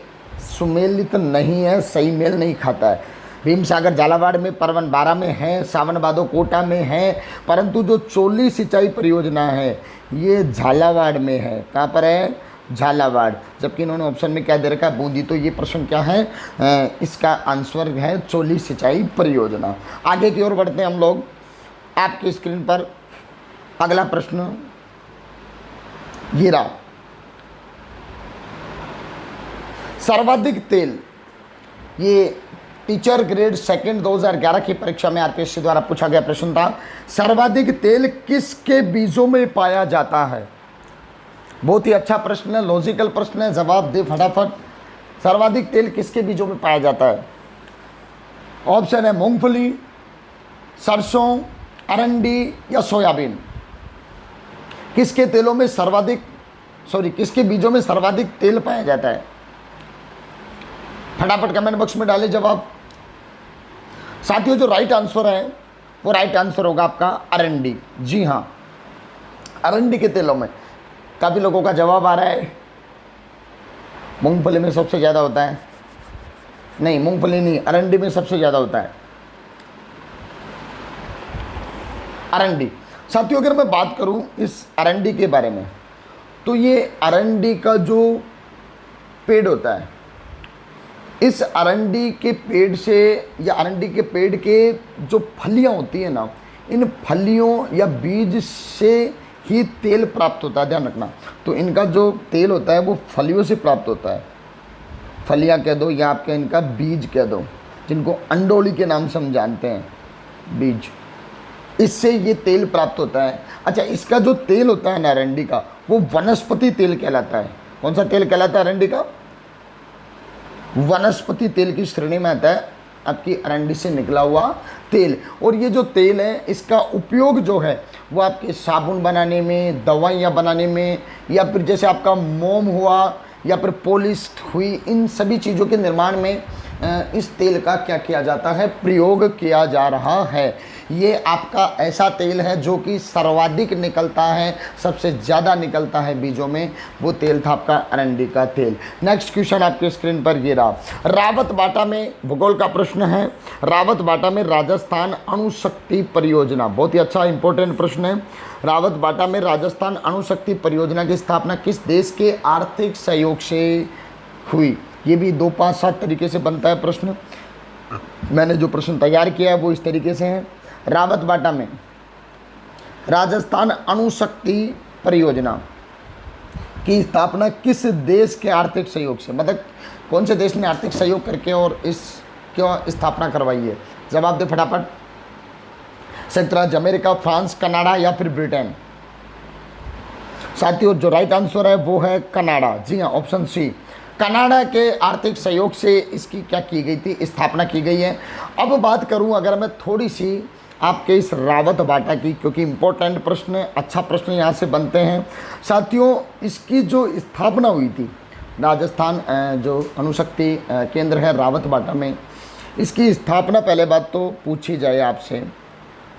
सुमेलित नहीं है, सही मेल नहीं खाता है। भीम सागर झालावाड़ में, परवन बारा में है, सावन भादो कोटा में है, परंतु जो चोली सिंचाई परियोजना है ये झालावाड़ में है। कहाँ पर है? झालावाड़। जबकि इन्होंने ऑप्शन में क्या दे रखा है? बूंदी। तो ये प्रश्न क्या है? इसका आंसर है चोली सिंचाई परियोजना। आगे की ओर बढ़ते हैं हम लोग। आपकी स्क्रीन पर अगला प्रश्न ये रहा, सर्वाधिक तेल, ये टीचर ग्रेड 2 2011 की परीक्षा में आरपीएससी द्वारा पूछा गया प्रश्न था। सर्वाधिक तेल किसके बीजों में पाया जाता है? बहुत ही अच्छा प्रश्न है, लॉजिकल प्रश्न है, जवाब दे फटाफट। सर्वाधिक तेल किसके बीजों में पाया जाता है? ऑप्शन है मूंगफली, सरसों, अरंडी या सोयाबीन। किसके तेलों में किसके बीजों में सर्वाधिक तेल पाया जाता है? फटाफट कमेंट बॉक्स में डालें जवाब। साथियों जो राइट आंसर है वो राइट आंसर होगा आपका अरंडी। जी हाँ, अरंडी के तेलों में। काफ़ी लोगों का जवाब आ रहा है मूंगफली में सबसे ज़्यादा होता है, नहीं, मूंगफली नहीं, अरंडी में सबसे ज़्यादा होता है, अरंडी। साथियों अगर मैं बात करूं इस अरंडी के बारे में, तो ये अरंडी का जो पेड़ होता है, इस अरंडी के पेड़ से या अरंडी के पेड़ के जो फलियां होती है ना, इन फलियों या बीज से ही तेल प्राप्त होता है, ध्यान रखना। तो इनका जो तेल होता है वो फलियों से प्राप्त होता है, फलियां कह दो या आपके इनका बीज कह दो, जिनको अंडोली के नाम से हम जानते हैं, बीज, इससे ये तेल प्राप्त होता है। अच्छा, इसका जो तेल होता है ना अरंडी का, वो वनस्पति तेल कहलाता है। कौन सा तेल कहलाता है अरंडी का? वनस्पति तेल की श्रेणी में आता है आपकी अरंडी से निकला हुआ तेल। और ये जो तेल है, इसका उपयोग जो है वो आपके साबुन बनाने में, दवाइयाँ बनाने में, या फिर जैसे आपका मोम हुआ या फिर पॉलिश हुई, इन सभी चीज़ों के निर्माण में इस तेल का क्या किया जाता है? प्रयोग किया जा रहा है। ये आपका ऐसा तेल है जो कि सर्वाधिक निकलता है, सबसे ज़्यादा निकलता है बीजों में, वो तेल था आपका अरंडी का तेल। नेक्स्ट क्वेश्चन आपके स्क्रीन पर ये रहा, रावत बाटा में, भूगोल का प्रश्न है, रावत बाटा में राजस्थान अणुशक्ति परियोजना, बहुत ही अच्छा इंपॉर्टेंट प्रश्न है। रावत बाटा में राजस्थान अणुशक्ति परियोजना की स्थापना किस देश के आर्थिक सहयोग से हुई? ये भी 2, 5, 7 तरीके से बनता है प्रश्न। मैंने जो प्रश्न तैयार किया है वो इस तरीके से है, रावत बाटा में राजस्थान अणुशक्ति परियोजना की स्थापना किस देश के आर्थिक सहयोग से, मतलब कौन से देश ने आर्थिक सहयोग करके और इस क्यों स्थापना करवाई है? जवाब दे फटाफट। संयुक्त राज्य अमेरिका, फ्रांस, कनाडा या फिर ब्रिटेन? साथियों जो राइट आंसर है वो है कनाडा। जी हाँ, ऑप्शन सी, कनाडा के आर्थिक सहयोग से इसकी क्या की गई थी? स्थापना की गई है। अब बात करूं अगर मैं थोड़ी सी आपके इस रावत बाटा की, क्योंकि इम्पोर्टेंट प्रश्न, अच्छा प्रश्न यहाँ से बनते हैं। साथियों इसकी जो स्थापना हुई थी, राजस्थान जो अणुशक्ति केंद्र है रावत बाटा में, इसकी स्थापना पहले बात तो पूछी जाए आपसे,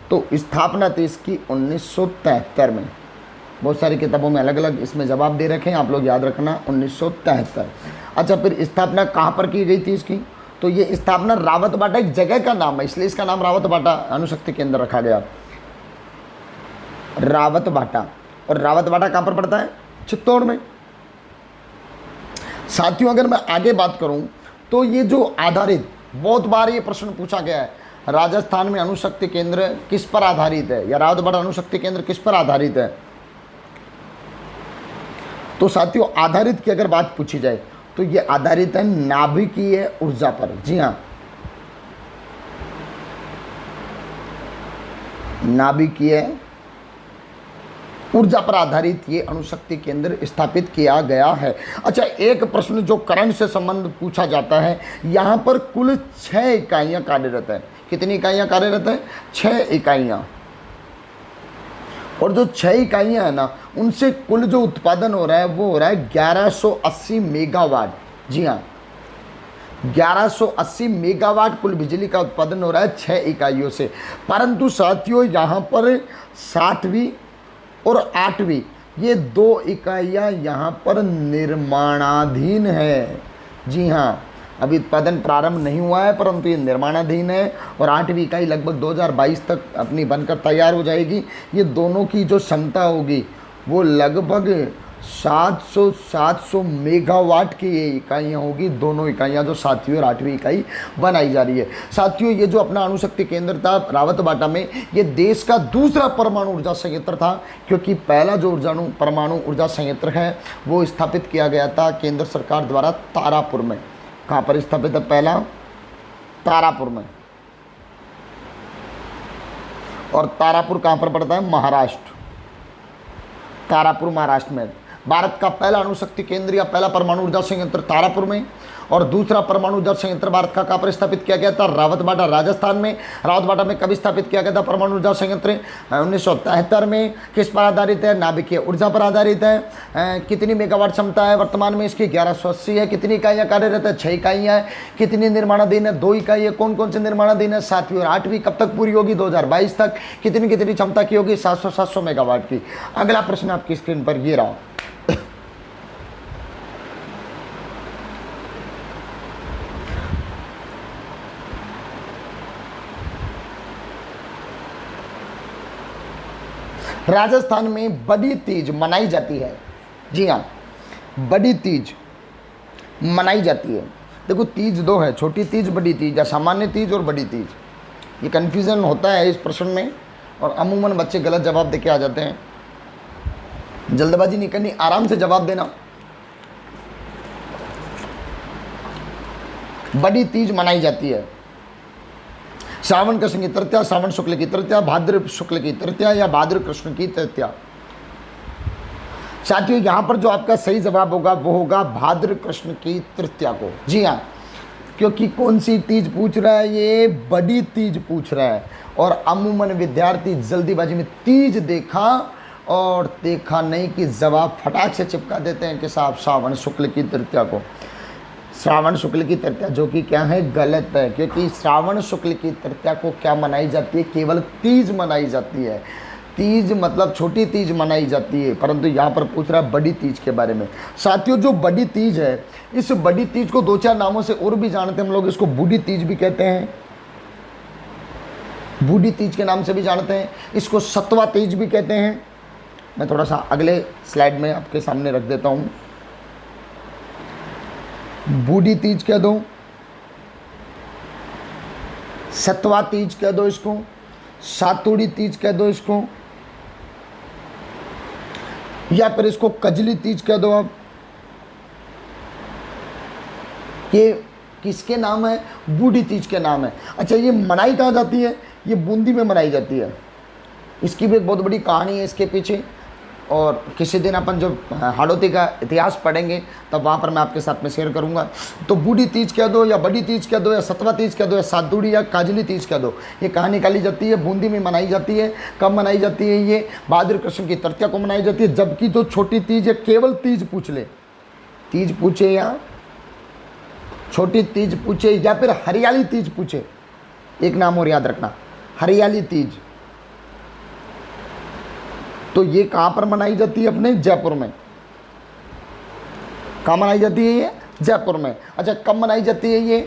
तो स्थापना थी इसकी 1973 में। बहुत सारी किताबों में अलग अलग इसमें जवाब दे रखे हैं, आप लोग याद रखना 1973। अच्छा, फिर स्थापना कहाँ पर की गई थी इसकी? तो ये स्थापना रावत बाटा एक जगह का नाम है, इसलिए इसका नाम रावत बाटा अणुशक्ति केंद्र रखा गया, रावत बाटा। और रावत बाटा कहाँ पर पड़ता है? चित्तौड़ में। साथियों अगर मैं आगे बात करूं तो ये जो आधारित, बहुत बार ये प्रश्न पूछा गया है, राजस्थान में अणुशक्ति केंद्र किस पर आधारित है, या रावत बाटा अणुशक्ति केंद्र किस पर आधारित है? तो साथियों आधारित की अगर बात पूछी जाए तो ये आधारित है नाभिकीय ऊर्जा पर। जी हाँ, नाभिकीय ऊर्जा पर आधारित ये अणुशक्ति केंद्र स्थापित किया गया है। अच्छा, एक प्रश्न जो करंट से संबंध पूछा जाता है, यहाँ पर कुल 6 इकाइयाँ कार्यरत है। कितनी इकाइयाँ कार्यरत है? 6 इकाइयाँ। और जो 6 इकाइयाँ हैं ना, उनसे कुल जो उत्पादन हो रहा है वो हो रहा है 1180 मेगावाट। जी हाँ, 1180 मेगावाट कुल बिजली का उत्पादन हो रहा है 6 इकाइयों से। परंतु साथियों यहाँ पर 7वीं और 8वीं ये 2 इकाइयाँ यहाँ पर निर्माणाधीन है। जी हाँ, अभी उत्पादन प्रारंभ नहीं हुआ है, परंतु ये निर्माणाधीन है। और 8वीं इकाई लगभग 2022 तक अपनी बनकर तैयार हो जाएगी। ये दोनों की जो क्षमता होगी वो लगभग 700 मेगावाट की ये इकाइयाँ होगी। दोनों इकाइयाँ जो 7वीं और 8वीं इकाई बनाई जा रही है। साथियों ये जो अपना अणुशक्ति केंद्र था रावत बाटा में, ये देश का दूसरा परमाणु ऊर्जा संयंत्र था, क्योंकि पहला जो परमाणु ऊर्जा संयंत्र है वो स्थापित किया गया था केंद्र सरकार द्वारा तारापुर में। कहाँ पर स्थापित है पहला? तारापुर में। और तारापुर कहाँ पर पड़ता है? महाराष्ट्र। तारापुर महाराष्ट्र में। भारत का पहला अणुशक्ति केंद्र या पहला परमाणु ऊर्जा संयंत्र तारापुर में, और दूसरा परमाणु ऊर्जा संयंत्र भारत का कहाँ पर स्थापित किया गया था? रावत बाटा राजस्थान में। रावत बाटा में कभी स्थापित किया गया था परमाणु ऊर्जा संयंत्र? 1973 में। किस पर आधारित है? नाभिकीय ऊर्जा पर आधारित है। कितनी मेगावाट क्षमता है वर्तमान में इसकी? 1180 है। कितनी इकाइयाँ कार्यरत है? 6 इकाइयाँ है। कितनी निर्माणाधीन है? 2 इकाई है। कौन कौन से निर्माणाधीन है? 7वीं और 8वीं। कब तक पूरी होगी? 2022 तक। कितनी क्षमता की होगी? 700 मेगावाट की। अगला प्रश्न आपकी स्क्रीन पर ये रहा, राजस्थान में बड़ी तीज मनाई जाती है। जी हाँ, बड़ी तीज मनाई जाती है। देखो तीज दो है, छोटी तीज बड़ी तीज या सामान्य तीज और बड़ी तीज। ये कन्फ्यूज़न होता है इस प्रश्न में और अमूमन बच्चे गलत जवाब देके आ जाते हैं। जल्दबाजी नहीं करनी, आराम से जवाब देना। बड़ी तीज मनाई जाती है श्रावण कृष्ण की तृतीया, श्रावण शुक्ल की तृतीया, भाद्र शुक्ल की तृतीया या भाद्र कृष्ण की तृतीया। साथियों यहाँ पर जो आपका सही जवाब होगा वो होगा भाद्र कृष्ण की तृतीया को। जी हाँ, क्योंकि कौन सी तीज पूछ रहा है, ये बड़ी तीज पूछ रहा है। और अमूमन विद्यार्थी जल्दीबाजी में तीज देखा और देखा नहीं कि जवाब फटाक से चिपका देते हैं कि साहब श्रावण शुक्ल की तृतीया को, श्रावण शुक्ल की तृतीया, जो कि क्या है, गलत है। क्योंकि श्रावण शुक्ल की तृतीया को क्या मनाई जाती है, केवल तीज मनाई जाती है। तीज मतलब छोटी तीज मनाई जाती है, परंतु यहाँ पर पूछ रहा है बड़ी तीज के बारे में। साथियों जो बड़ी तीज है, इस बड़ी तीज को दो चार नामों से और भी जानते हैं हम लोग। इसको बूढ़ी तीज भी कहते हैं, बूढ़ी तीज के नाम से भी जानते हैं। इसको सतवा तीज भी कहते हैं। मैं थोड़ा सा अगले स्लाइड में आपके सामने रख देता हूँ। बूढ़ी तीज कह दो, सतवा तीज कह दो इसको, सातुड़ी तीज कह दो इसको, या फिर इसको कजली तीज कह दो। आप ये किसके नाम है, बूढ़ी तीज के नाम है। अच्छा ये मनाई कहाँ जाती है, ये बूंदी में मनाई जाती है। इसकी भी एक बहुत बड़ी कहानी है इसके पीछे, और किसी दिन अपन जो हाड़ौती का इतिहास पढ़ेंगे तब वहाँ पर मैं आपके साथ में शेयर करूँगा। तो बूढ़ी तीज कह दो या बड़ी तीज कह दो या सतवा तीज कह दो या सातुड़ी या काजली तीज कह दो, ये कहाँ निकाली जाती है, बूंदी में मनाई जाती है। कब मनाई जाती है, ये भाद्र कृष्ण की तृतीया को मनाई जाती है। जबकि जो छोटी तीज है, केवल तीज पूछ ले, तीज पूछे या छोटी तीज पूछे या फिर हरियाली तीज पूछे, एक नाम और याद रखना, हरियाली तीज, तो ये कहाँ पर मनाई जाती है, अपने जयपुर में। कहाँ मनाई जाती है ये, जयपुर में। अच्छा कब मनाई जाती है ये,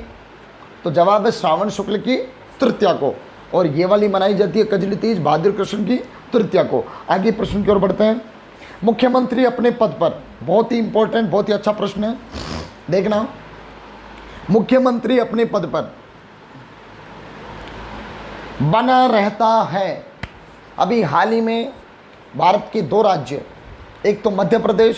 तो जवाब है श्रावण शुक्ल की तृतीया को। और ये वाली मनाई जाती है कजली तीज भाद्र कृष्ण की तृतीया को। आगे प्रश्न की ओर बढ़ते हैं। मुख्यमंत्री अपने पद पर, बहुत ही इंपॉर्टेंट, बहुत ही अच्छा प्रश्न है, देखना। मुख्यमंत्री अपने पद पर बना रहता है। अभी हाल ही में भारत के दो राज्य, एक तो मध्य प्रदेश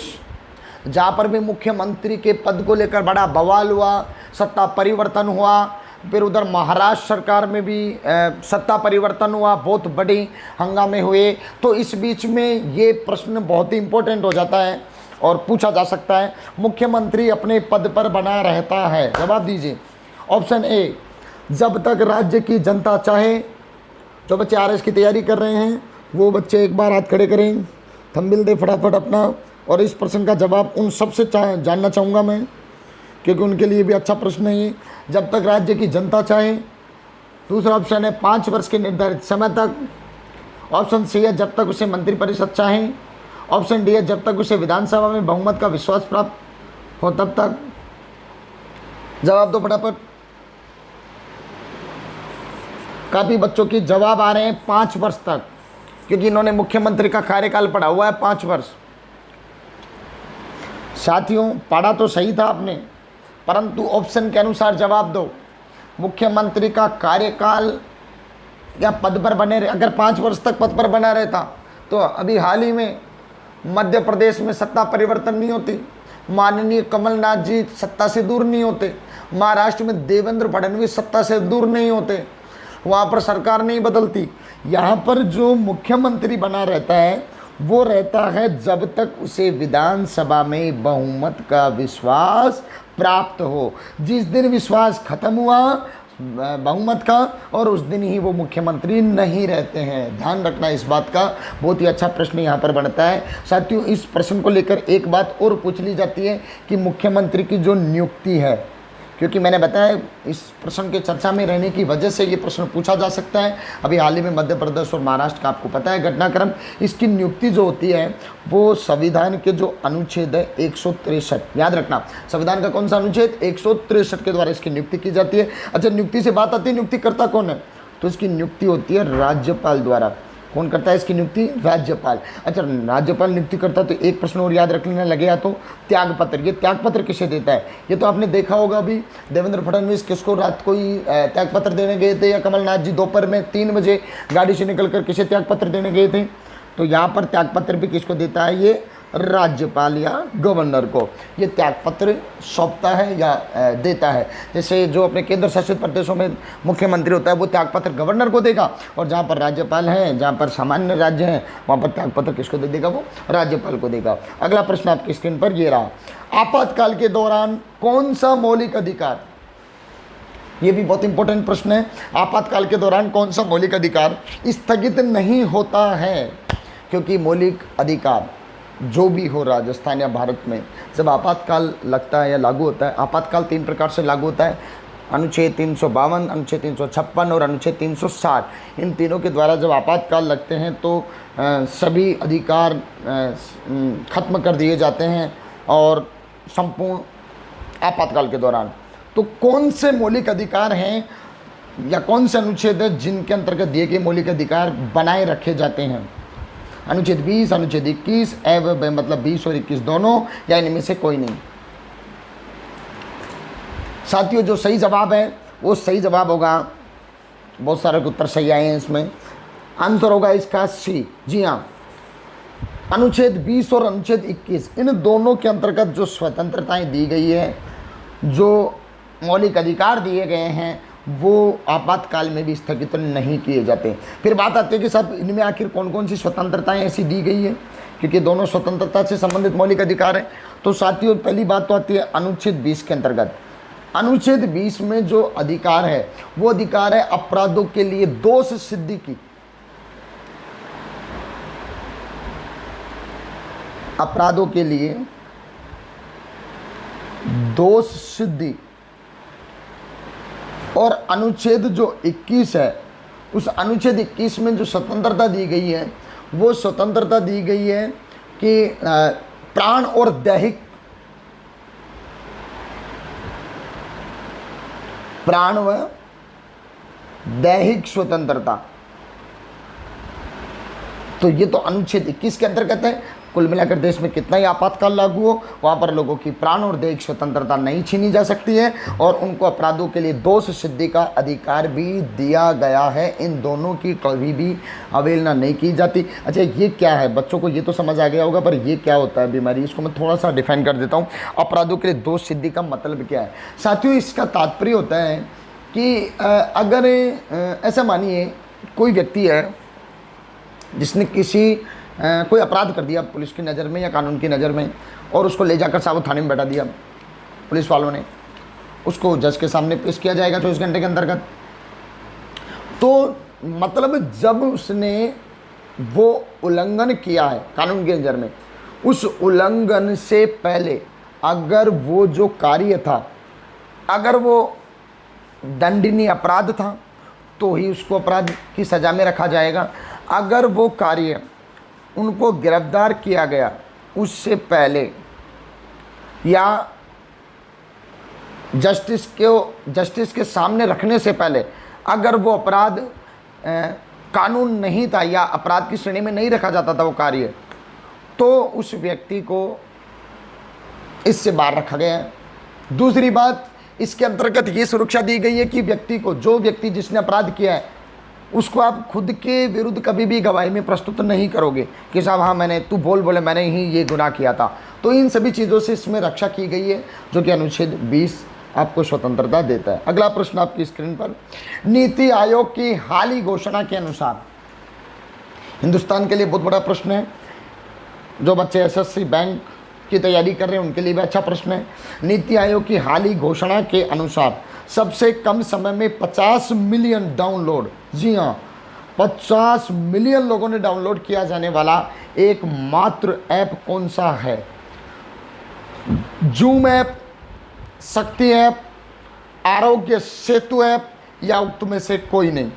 जहाँ पर भी मुख्यमंत्री के पद को लेकर बड़ा बवाल हुआ, सत्ता परिवर्तन हुआ। फिर उधर महाराष्ट्र सरकार में भी सत्ता परिवर्तन हुआ, बहुत बड़े हंगामे हुए। तो इस बीच में ये प्रश्न बहुत ही इम्पोर्टेंट हो जाता है और पूछा जा सकता है, मुख्यमंत्री अपने पद पर बना रहता है। जवाब दीजिए। ऑप्शन ए, जब तक राज्य की जनता चाहे। जो बच्चे आरएस की तैयारी कर रहे हैं वो बच्चे एक बार हाथ खड़े करें, थंबनेल दे फटाफट अपना। और इस प्रश्न का जवाब उन सबसे जानना चाहूँगा मैं, क्योंकि उनके लिए भी अच्छा प्रश्न है ये। जब तक राज्य की जनता चाहे। दूसरा ऑप्शन है 5 वर्ष के निर्धारित समय तक। ऑप्शन सी है जब तक उसे मंत्रिपरिषद चाहे। ऑप्शन डी है जब तक उसे विधानसभा में बहुमत का विश्वास प्राप्त हो तब तक। जवाब दो फटाफट। काफ़ी बच्चों के जवाब आ रहे हैं 5 वर्ष तक, क्योंकि इन्होंने मुख्यमंत्री का कार्यकाल पढ़ा हुआ है 5 वर्ष। साथियों पढ़ा तो सही था आपने, परंतु ऑप्शन के अनुसार जवाब दो। मुख्यमंत्री का कार्यकाल या पद पर बने रहे, अगर 5 वर्ष तक पद पर बना रहता तो अभी हाल ही में मध्य प्रदेश में सत्ता परिवर्तन नहीं होती, माननीय कमलनाथ जी सत्ता से दूर नहीं होते, महाराष्ट्र में देवेंद्र फडणवीस सत्ता से दूर नहीं होते, वहाँ पर सरकार नहीं बदलती। यहाँ पर जो मुख्यमंत्री बना रहता है वो रहता है जब तक उसे विधानसभा में बहुमत का विश्वास प्राप्त हो। जिस दिन विश्वास खत्म हुआ बहुमत का, और उस दिन ही वो मुख्यमंत्री नहीं रहते हैं। ध्यान रखना इस बात का। बहुत ही अच्छा प्रश्न यहाँ पर बनता है। साथियों इस प्रश्न को लेकर एक बात और पूछ ली जाती है कि मुख्यमंत्री की जो नियुक्ति है, क्योंकि मैंने बताया इस प्रश्न के चर्चा में रहने की वजह से ये प्रश्न पूछा जा सकता है। अभी हाल ही में मध्य प्रदेश और महाराष्ट्र का आपको पता है घटनाक्रम। इसकी नियुक्ति जो होती है वो संविधान के जो अनुच्छेद है 163, याद रखना संविधान का कौन सा अनुच्छेद, 163 के द्वारा इसकी नियुक्ति की जाती है। अच्छा नियुक्ति से बात आती है, नियुक्ति करता कौन है, तो इसकी नियुक्ति होती है राज्यपाल द्वारा। कौन करता है इसकी नियुक्ति? राज्यपाल। अच्छा, राज्यपाल नियुक्ति करता है तो एक प्रश्न और याद रख लेना लगेगा, तो त्यागपत्र। ये त्यागपत्र किसे देता है? ये तो आपने देखा होगा अभी देवेंद्र फडणवीस किसको रात को ही त्यागपत्र देने गए थे, या कमलनाथ जी दोपहर में 3 बजे गाड़ी से निकलकर किसे त्यागपत्र देने गए थे? तो यहाँ पर त्यागपत्र भी किसको देता है? ये राज्यपाल या गवर्नर को ये त्यागपत्र सौंपता है या देता है। जैसे जो अपने केंद्र शासित प्रदेशों में मुख्यमंत्री होता है वो त्यागपत्र गवर्नर को देगा, और जहाँ पर राज्यपाल है, जहाँ पर सामान्य राज्य हैं, वहाँ पर त्यागपत्र किसको दे देगा? वो राज्यपाल को देगा। अगला प्रश्न आपकी स्क्रीन पर ये रहा, आपातकाल के दौरान कौन सा मौलिक अधिकार, ये भी बहुत इंपॉर्टेंट प्रश्न है, आपातकाल के दौरान कौन सा मौलिक अधिकार स्थगित नहीं होता है? क्योंकि मौलिक अधिकार जो भी हो राजस्थान या भारत में, जब आपातकाल लगता है या लागू होता है, आपातकाल 3 प्रकार से लागू होता है, अनुच्छेद 352, अनुच्छेद 356 और अनुच्छेद 360। इन तीनों के द्वारा जब आपातकाल लगते हैं तो सभी अधिकार खत्म कर दिए जाते हैं और संपूर्ण आपातकाल के दौरान। तो कौन से मौलिक अधिकार हैं या कौन से अनुच्छेद है जिनके अंतर्गत दिए गए मौलिक अधिकार बनाए रखे जाते हैं? अनुच्छेद 20, अनुच्छेद 21, एवं मतलब 20 और 21 दोनों, या इनमें से कोई नहीं? साथियों, जो सही जवाब है वो सही जवाब होगा, बहुत सारे उत्तर सही आए हैं इसमें, आंसर होगा इसका सी। जी हाँ, अनुच्छेद 20 और अनुच्छेद 21 इन दोनों के अंतर्गत जो स्वतंत्रताएं दी गई है, जो मौलिक अधिकार दिए गए हैं, वो आपातकाल में भी स्थगित नहीं किए जाते। फिर बात आती है कि साहब इनमें आखिर कौन कौन सी स्वतंत्रताएं ऐसी दी गई है, क्योंकि दोनों स्वतंत्रता से संबंधित मौलिक अधिकार हैं। तो साथियों, पहली बात तो आती है अनुच्छेद 20 के अंतर्गत। अनुच्छेद 20 में जो अधिकार है वो अधिकार है अपराधों के लिए दोष सिद्धि की। अपराधों के लिए दोष सिद्धि। और अनुच्छेद जो 21 है, उस अनुच्छेद 21 में जो स्वतंत्रता दी गई है, वो स्वतंत्रता दी गई है कि प्राण और दैहिक, प्राण व दैहिक स्वतंत्रता। तो ये तो अनुच्छेद 21 के अंतर्गत है। कुल मिलाकर देश में कितना ही आपातकाल लागू हो, वहाँ पर लोगों की प्राण और दैहिक स्वतंत्रता नहीं छीनी जा सकती है, और उनको अपराधों के लिए दोष सिद्धि का अधिकार भी दिया गया है। इन दोनों की कभी भी अवहेलना नहीं की जाती। अच्छा, ये क्या है? बच्चों को ये तो समझ आ गया होगा, पर ये क्या होता है बीमारी, इसको मैं थोड़ा सा डिफाइन कर देता हूँ। अपराधों के लिए दोष सिद्धि का मतलब क्या है? साथियों, इसका तात्पर्य होता है कि अगर ऐसा मानिए कोई व्यक्ति है जिसने कोई अपराध कर दिया पुलिस की नज़र में या कानून की नज़र में, और उसको ले जाकर साबुत थाने में बैठा दिया पुलिस वालों ने, उसको जज के सामने पेश किया जाएगा 24 घंटे के अंतर्गत। तो मतलब जब उसने वो उल्लंघन किया है कानून की नज़र में, उस उल्लंघन से पहले अगर वो जो कार्य था, अगर वो दंडनीय अपराध था तो ही उसको अपराध की सज़ा में रखा जाएगा। अगर वो कार्य उनको गिरफ्तार किया गया उससे पहले या जस्टिस के सामने रखने से पहले अगर वो अपराध कानून नहीं था या अपराध की श्रेणी में नहीं रखा जाता था वो कार्य, तो उस व्यक्ति को इससे बाहर रखा गया है। दूसरी बात, इसके अंतर्गत ये सुरक्षा दी गई है कि व्यक्ति को, जो व्यक्ति जिसने अपराध किया है, उसको आप खुद के विरुद्ध कभी भी गवाही में प्रस्तुत नहीं करोगे कि साहब हाँ तू बोले मैंने ही ये गुनाह किया था। तो इन सभी चीज़ों से इसमें रक्षा की गई है, जो कि अनुच्छेद 20 आपको स्वतंत्रता देता है। अगला प्रश्न आपकी स्क्रीन पर, नीति आयोग की हाल घोषणा के अनुसार, हिंदुस्तान के लिए बहुत बड़ा प्रश्न है, जो बच्चे एसएससी बैंक की तैयारी कर रहे हैं उनके लिए भी अच्छा प्रश्न है। नीति आयोग की हाल घोषणा के अनुसार सबसे कम समय में 50 मिलियन डाउनलोड, जी हाँ 50 मिलियन लोगों ने डाउनलोड किया जाने वाला एकमात्र ऐप कौन सा है? जूम ऐप, शक्ति ऐप, आरोग्य सेतु ऐप, या उक्त में से कोई नहीं?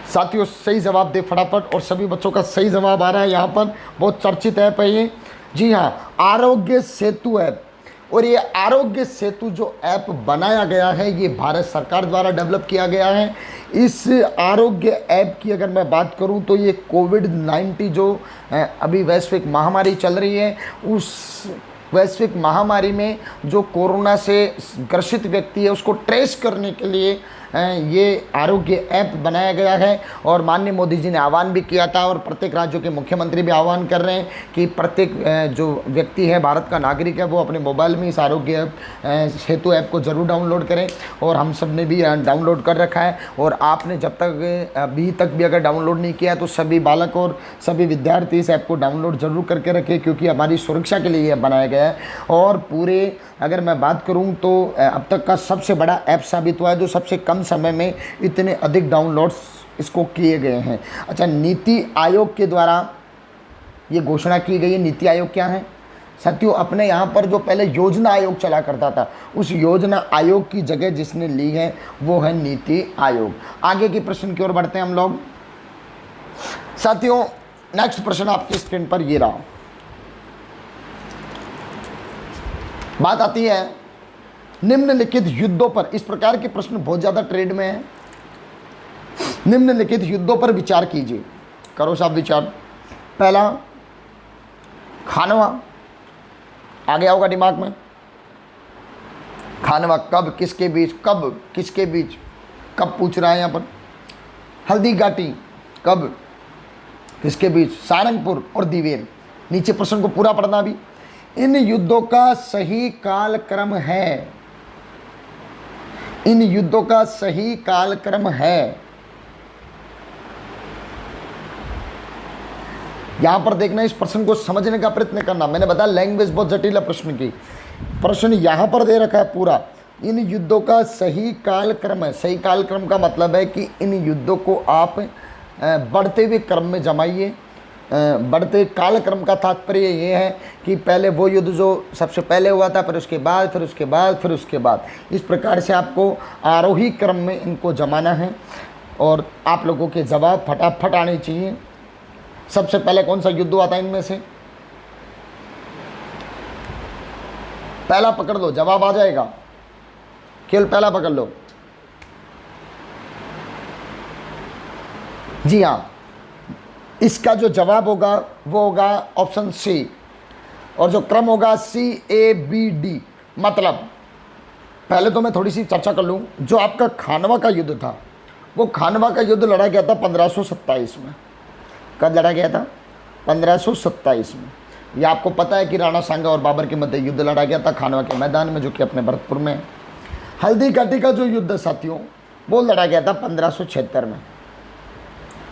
साथियों, सही जवाब दे फटाफट, और सभी बच्चों का सही जवाब आ रहा है यहाँ पर। बहुत चर्चित ऐप है ये, जी हाँ, आरोग्य सेतु ऐप। और ये आरोग्य सेतु जो ऐप बनाया गया है, ये भारत सरकार द्वारा डेवलप किया गया है। इस आरोग्य ऐप की अगर मैं बात करूं तो ये कोविड-19 जो अभी वैश्विक महामारी चल रही है, उस वैश्विक महामारी में जो कोरोना से ग्रसित व्यक्ति है उसको ट्रेस करने के लिए ये आरोग्य ऐप बनाया गया है। और माननीय मोदी जी ने आह्वान भी किया था और प्रत्येक राज्यों के मुख्यमंत्री भी आह्वान कर रहे हैं कि प्रत्येक जो व्यक्ति है, भारत का नागरिक है, वो अपने मोबाइल में इस आरोग्य सेतु ऐप को ज़रूर डाउनलोड करें। और हम सब ने भी डाउनलोड कर रखा है। और आपने जब तक अभी तक भी अगर डाउनलोड नहीं किया तो सभी बालक और सभी विद्यार्थी इस ऐप को डाउनलोड ज़रूर करके रखें, क्योंकि हमारी सुरक्षा के लिए यह बनाया गया है। और पूरे अगर मैं बात करूं तो अब तक का सबसे बड़ा ऐप साबित हुआ है, जो सबसे कम समय में इतने अधिक डाउनलोड्स इसको किए गए हैं। अच्छा, नीति आयोग के द्वारा ये घोषणा की गई है। नीति आयोग क्या है साथियों? अपने यहाँ पर जो पहले योजना आयोग चला करता था, उस योजना आयोग की जगह जिसने ली है वो है नीति आयोग। आगे के प्रश्न की ओर बढ़ते हैं हम लोग। साथियों, नेक्स्ट प्रश्न आपकी स्क्रीन पर ये रहा। बात आती है निम्नलिखित युद्धों पर। इस प्रकार के प्रश्न बहुत ज़्यादा ट्रेंड में है। निम्नलिखित युद्धों पर विचार कीजिए। करो साहब विचार। पहला, खानवा आ गया होगा दिमाग में। खानवा कब किसके बीच, कब किसके बीच, कब पूछ रहा है यहाँ पर। हल्दी घाटी कब किसके बीच, सारंगपुर और दिवेर। नीचे प्रश्न को पूरा पढ़ना भी। इन युद्धों का सही कालक्रम है, इन युद्धों का सही कालक्रम है। यहां पर देखना, इस प्रश्न को समझने का प्रयत्न करना। मैंने बताया लैंग्वेज बहुत जटिल है प्रश्न की। प्रश्न यहां पर दे रखा है पूरा, इन युद्धों का सही कालक्रम है। सही कालक्रम का मतलब है कि इन युद्धों को आप बढ़ते हुए क्रम में जमाइए। बढ़ते कालक्रम का तात्पर्य ये है कि पहले वो युद्ध जो सबसे पहले हुआ था, फिर उसके बाद, फिर उसके बाद, फिर उसके बाद, इस प्रकार से आपको आरोही क्रम में इनको जमाना है। और आप लोगों के जवाब फटाफट आने चाहिए। सबसे पहले कौन सा युद्ध हुआ था इनमें से? पहला पकड़ लो, जवाब आ जाएगा। केवल पहला पकड़ लो। जी हाँ, इसका जो जवाब होगा वो होगा ऑप्शन सी, और जो क्रम होगा CABD। मतलब पहले तो मैं थोड़ी सी चर्चा कर लूँ। जो आपका खानवा का युद्ध था, वो खानवा का युद्ध लड़ा गया था 1527 में। कब लड़ा गया था? 1527 में। यह आपको पता है कि राणा सांगा और बाबर के मध्य युद्ध लड़ा गया था खानवा के मैदान में, जो कि अपने भरतपुर में है। हल्दी घाटी का जो युद्ध साथियों, वो लड़ा गया था 1576 में।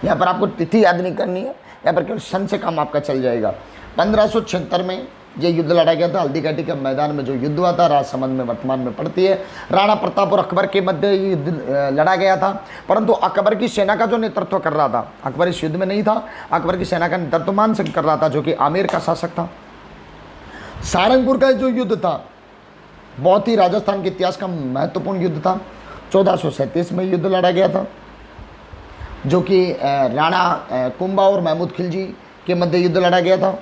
यहाँ पर आपको तिथि याद नहीं करनी है, यहाँ पर केवल सन से काम आपका चल जाएगा। 1576 में ये युद्ध लड़ा गया था। हल्दी घाटी के मैदान में जो युद्ध हुआ था, राजसमंद में वर्तमान में पड़ती है। राणा प्रताप और अकबर के मध्य युद्ध लड़ा गया था, परंतु अकबर की सेना का जो नेतृत्व कर रहा था, अकबर इस युद्ध में नहीं था, अकबर की सेना का नेतृत्व मान सिंह कर रहा था, जो कि आमेर का शासक था। सारंगपुर का जो युद्ध था, बहुत ही राजस्थान के इतिहास का महत्वपूर्ण युद्ध था। 1437 में युद्ध लड़ा गया था, जो कि राणा कुंभा और महमूद खिलजी के मध्य युद्ध लड़ा गया था।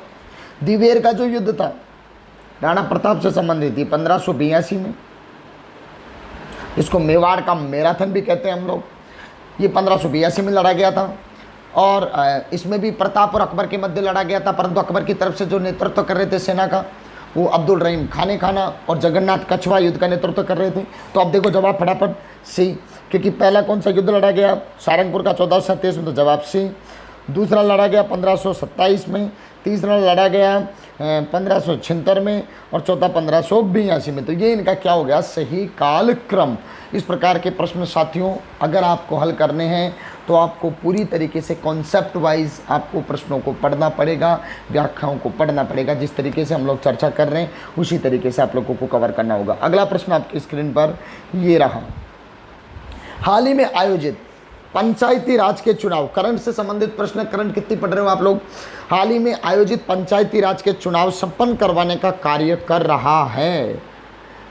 दिवेर का जो युद्ध था, राणा प्रताप से संबंधित थी 1582 में। इसको मेवाड़ का मैराथन भी कहते हैं हम लोग। ये 1582 में लड़ा गया था। और इसमें भी प्रताप और अकबर के मध्य लड़ा गया था, परंतु अकबर की तरफ से जो नेतृत्व कर रहे थे सेना का, वो अब्दुल रहीम खाने खाना और जगन्नाथ कछवा युद्ध का नेतृत्व कर रहे थे। तो अब देखो जवाब फटाफट सी, क्योंकि पहला कौन सा युद्ध लड़ा गया? सारंगपुर का 1437 में, तो जवाब सी। दूसरा लड़ा गया 1527 में, तीसरा लड़ा गया 1576 में, और चौथा 1582 में। तो ये इनका क्या हो गया? सही कालक्रम। इस प्रकार के प्रश्न साथियों अगर आपको हल करने हैं तो आपको पूरी तरीके से कॉन्सेप्ट वाइज आपको प्रश्नों को पढ़ना पड़ेगा, व्याख्याओं को पढ़ना पड़ेगा। जिस तरीके से हम लोग चर्चा कर रहे हैं उसी तरीके से आप लोगों को कवर करना होगा। अगला प्रश्न आपकी स्क्रीन पर ये रहा। हाल ही में आयोजित पंचायती राज के चुनाव, करंट से संबंधित प्रश्न। करंट कितनी पढ़ रहे हो आप लोग? हाल ही में आयोजित पंचायती राज के चुनाव संपन्न करवाने का कार्य कर रहा है।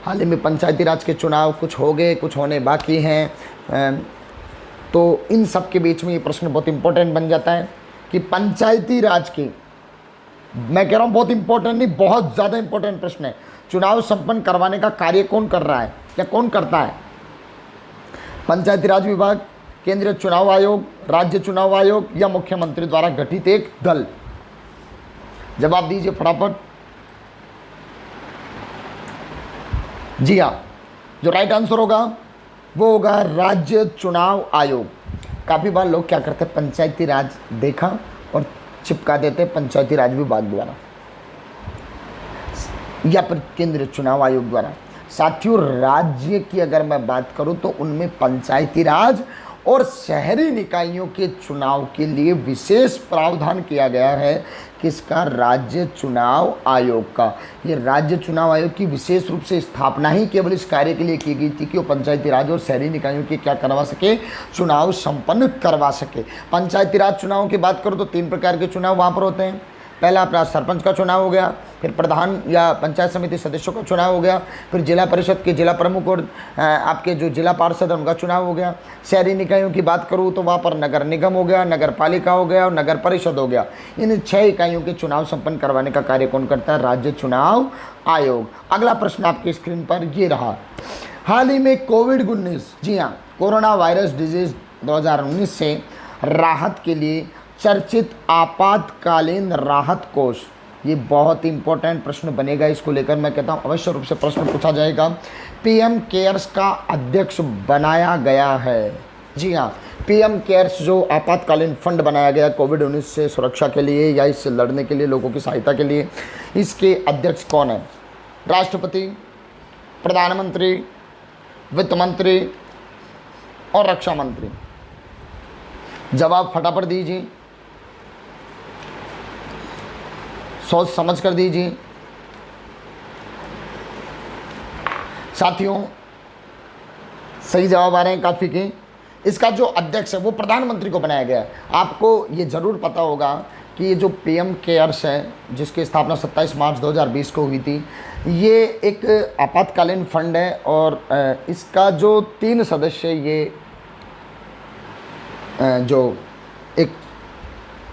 हाल ही में पंचायती राज के चुनाव कुछ हो गए, कुछ होने बाकी हैं। तो इन सब के बीच में ये प्रश्न बहुत इंपॉर्टेंट बन जाता है कि पंचायती राज की, मैं कह रहा हूँ बहुत इंपॉर्टेंट नहीं, बहुत ज़्यादा इंपॉर्टेंट प्रश्न है। चुनाव संपन्न करवाने का कार्य कौन कर रहा है या कौन करता है? पंचायती राज विभाग, केंद्रीय चुनाव आयोग, राज्य चुनाव आयोग या मुख्यमंत्री द्वारा गठित एक दल? जवाब दीजिए फटाफट। जी हाँ, जो राइट आंसर होगा वो होगा राज्य चुनाव आयोग। काफ़ी बार लोग क्या करते हैं, पंचायती राज देखा और चिपका देते पंचायती राज विभाग द्वारा या फिर केंद्रीय चुनाव आयोग द्वारा। साथियों, राज्य की अगर मैं बात करूं तो उनमें पंचायती राज और शहरी निकायों के चुनाव के लिए विशेष प्रावधान किया गया है। किसका? राज्य चुनाव आयोग का। ये राज्य चुनाव आयोग की विशेष रूप से स्थापना ही केवल इस कार्य के लिए की गई थी कि वो पंचायती राज और शहरी निकायों के क्या करवा सके, चुनाव संपन्न करवा सके। पंचायती राज चुनाव की बात करो तो 3 प्रकार के चुनाव वहाँ पर होते हैं। पहला अपना सरपंच का चुनाव हो गया, फिर प्रधान या पंचायत समिति सदस्यों का चुनाव हो गया, फिर जिला परिषद के जिला प्रमुख और आपके जो जिला पार्षद है उनका चुनाव हो गया। शहरी निकायों की बात करूँ तो वहाँ पर नगर निगम हो गया, नगर पालिका हो गया और नगर परिषद हो गया। इन 6 इकाइयों के चुनाव संपन्न करवाने का कार्य कौन करता है? राज्य चुनाव आयोग। अगला प्रश्न आपकी स्क्रीन पर ये रहा, हाल ही में कोविड-19, जी हाँ, कोरोना वायरस डिजीज 2019 से राहत के लिए चर्चित आपातकालीन राहत कोष, ये बहुत ही इंपॉर्टेंट प्रश्न बनेगा। इसको लेकर मैं कहता हूँ अवश्य रूप से प्रश्न पूछा जाएगा। पीएम केयर्स का अध्यक्ष बनाया गया है। जी हाँ, पीएम केयर्स जो आपातकालीन फंड बनाया गया कोविड-19 से सुरक्षा के लिए या इससे लड़ने के लिए, लोगों की सहायता के लिए, इसके अध्यक्ष कौन है? राष्ट्रपति, प्रधानमंत्री, वित्त मंत्री और रक्षा मंत्री? जवाब फटाफट दीजिए, सोच समझ कर दीजिए। साथियों, सही जवाब आ रहे हैं काफ़ी के। इसका जो अध्यक्ष है वो प्रधानमंत्री को बनाया गया है। आपको ये ज़रूर पता होगा कि ये जो पीएम केयर्स है, जिसकी स्थापना 27 मार्च 2020 को हुई थी, ये एक आपातकालीन फंड है और इसका जो 3 सदस्य, ये जो एक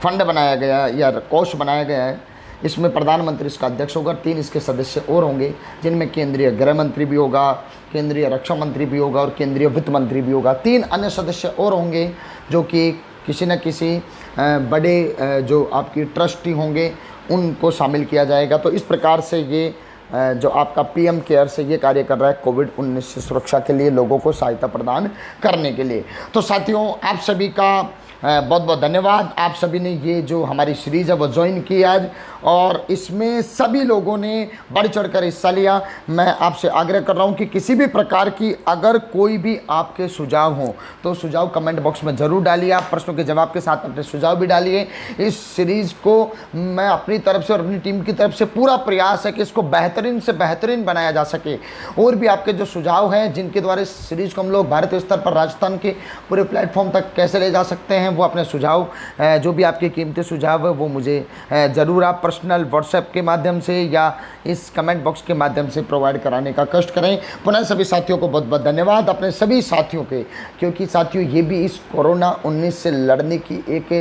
फंड बनाया गया या कोष बनाया गया है, इसमें प्रधानमंत्री इसका अध्यक्ष होगा, 3 इसके सदस्य और होंगे, जिनमें केंद्रीय गृह मंत्री भी होगा, केंद्रीय रक्षा मंत्री भी होगा और केंद्रीय वित्त मंत्री भी होगा। 3 अन्य सदस्य और होंगे जो कि किसी न किसी बड़े जो आपकी ट्रस्टी होंगे उनको शामिल किया जाएगा। तो इस प्रकार से ये जो आपका पीएम केयर से ये कार्य कर रहा है कोविड-19 से सुरक्षा के लिए, लोगों को सहायता प्रदान करने के लिए। तो साथियों, आप सभी का बहुत बहुत धन्यवाद। आप सभी ने ये जो हमारी सीरीज़ है वो ज्वाइन की आज, और इसमें सभी लोगों ने बढ़ चढ़कर हिस्सा लिया। मैं आपसे आग्रह कर रहा हूँ कि किसी भी प्रकार की अगर कोई भी आपके सुझाव हो तो सुझाव कमेंट बॉक्स में ज़रूर डालिए। आप प्रश्नों के जवाब के साथ अपने सुझाव भी डालिए। इस सीरीज़ को मैं अपनी तरफ से और अपनी टीम की तरफ से पूरा प्रयास है कि इसको बेहतरीन से बेहतरीन बनाया जा सके। और भी आपके जो सुझाव हैं जिनके द्वारा इस सीरीज़ को हम लोग भारतीय स्तर पर राजस्थान के पूरे प्लेटफॉर्म तक कैसे ले जा सकते हैं, वो अपने सुझाव जो भी आपके कीमती सुझाव है वो मुझे ज़रूर आप पर्सनल व्हाट्सएप के माध्यम से या इस कमेंट बॉक्स के माध्यम से प्रोवाइड कराने का कष्ट करें। पुनः सभी साथियों को बहुत बहुत धन्यवाद, अपने सभी साथियों के, क्योंकि साथियों ये भी इस कोरोना-19 से लड़ने की एक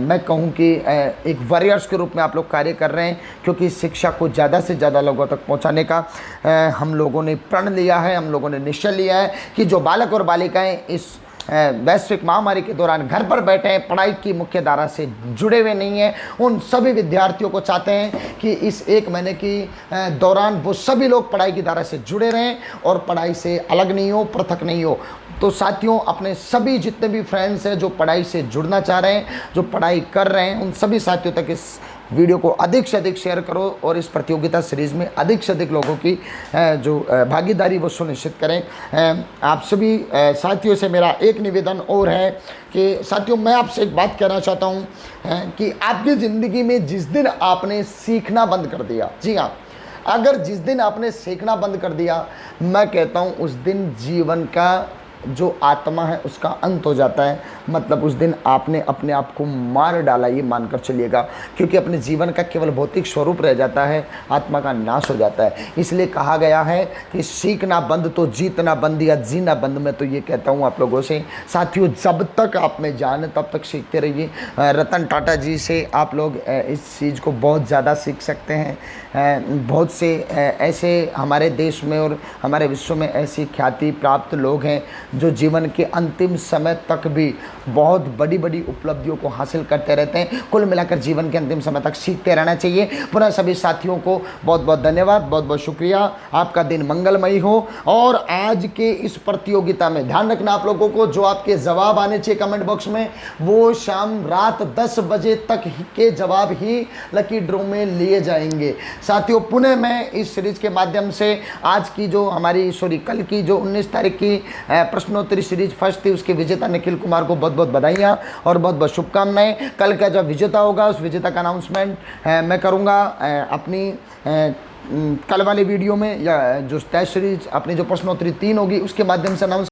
मैं कहूँ कि एक वॉरियर्स के रूप में आप लोग कार्य कर रहे हैं, क्योंकि शिक्षा को ज़्यादा से ज़्यादा लोगों तक पहुँचाने का हम लोगों ने प्रण लिया है, हम लोगों ने निश्चय लिया है कि जो बालक और बालिकाएँ इस वैश्विक महामारी के दौरान घर पर बैठे हैं, पढ़ाई की मुख्य धारा से जुड़े हुए नहीं हैं, उन सभी विद्यार्थियों को चाहते हैं कि इस 1 महीने की दौरान वो सभी लोग पढ़ाई की धारा से जुड़े रहें और पढ़ाई से अलग नहीं हो, पृथक नहीं हो। तो साथियों, अपने सभी जितने भी फ्रेंड्स हैं जो पढ़ाई से जुड़ना चाह रहे हैं, जो पढ़ाई कर रहे हैं, उन सभी साथियों तक इस वीडियो को अधिक से अधिक शेयर करो और इस प्रतियोगिता सीरीज़ में अधिक से अधिक लोगों की जो भागीदारी वो सुनिश्चित करें। आप सभी साथियों से मेरा एक निवेदन और है कि साथियों, मैं आपसे एक बात कहना चाहता हूँ कि आपकी ज़िंदगी में जिस दिन आपने सीखना बंद कर दिया, जी हाँ, अगर जिस दिन आपने सीखना बंद कर दिया, मैं कहता हूँ उस दिन जीवन का जो आत्मा है उसका अंत हो जाता है। मतलब उस दिन आपने अपने आप को मार डाला, ये मानकर चलिएगा, क्योंकि अपने जीवन का केवल भौतिक स्वरूप रह जाता है, आत्मा का नाश हो जाता है। इसलिए कहा गया है कि सीखना बंद तो जीतना बंद या जीना बंद। मैं तो ये कहता हूँ आप लोगों से, साथियों, जब तक आप में जान है तब तक सीखते रहिए। रतन टाटा जी से आप लोग इस चीज़ को बहुत ज़्यादा सीख सकते हैं। बहुत से ऐसे हमारे देश में और हमारे विश्व में ऐसी ख्याति प्राप्त लोग हैं जो जीवन के अंतिम समय तक भी बहुत बड़ी बड़ी उपलब्धियों को हासिल करते रहते हैं। कुल मिलाकर जीवन के अंतिम समय तक सीखते रहना चाहिए। पुनः सभी साथियों को बहुत बहुत धन्यवाद, बहुत बहुत शुक्रिया। आपका दिन मंगलमयी हो। और आज के इस प्रतियोगिता में ध्यान रखना आप लोगों को, जो आपके जवाब आने चाहिए कमेंट बॉक्स में, वो शाम रात 10 बजे तक के जवाब ही लकी ड्रॉ में लिए जाएंगे। साथियों पुनः मैं इस सीरीज के माध्यम से आज की जो हमारी कल की जो 19 तारीख की प्रश्नोत्तरी सीरीज फर्स्ट थी, उसके विजेता निखिल कुमार को बहुत बहुत बधाइयाँ और बहुत बहुत शुभकामनाएं। कल का जब विजेता होगा उस विजेता का अनाउंसमेंट मैं करूँगा अपनी कल वाले वीडियो में, या जो टेस्ट सीरीज अपनी जो प्रश्नोत्तरी 3 होगी उसके माध्यम से अनाउंस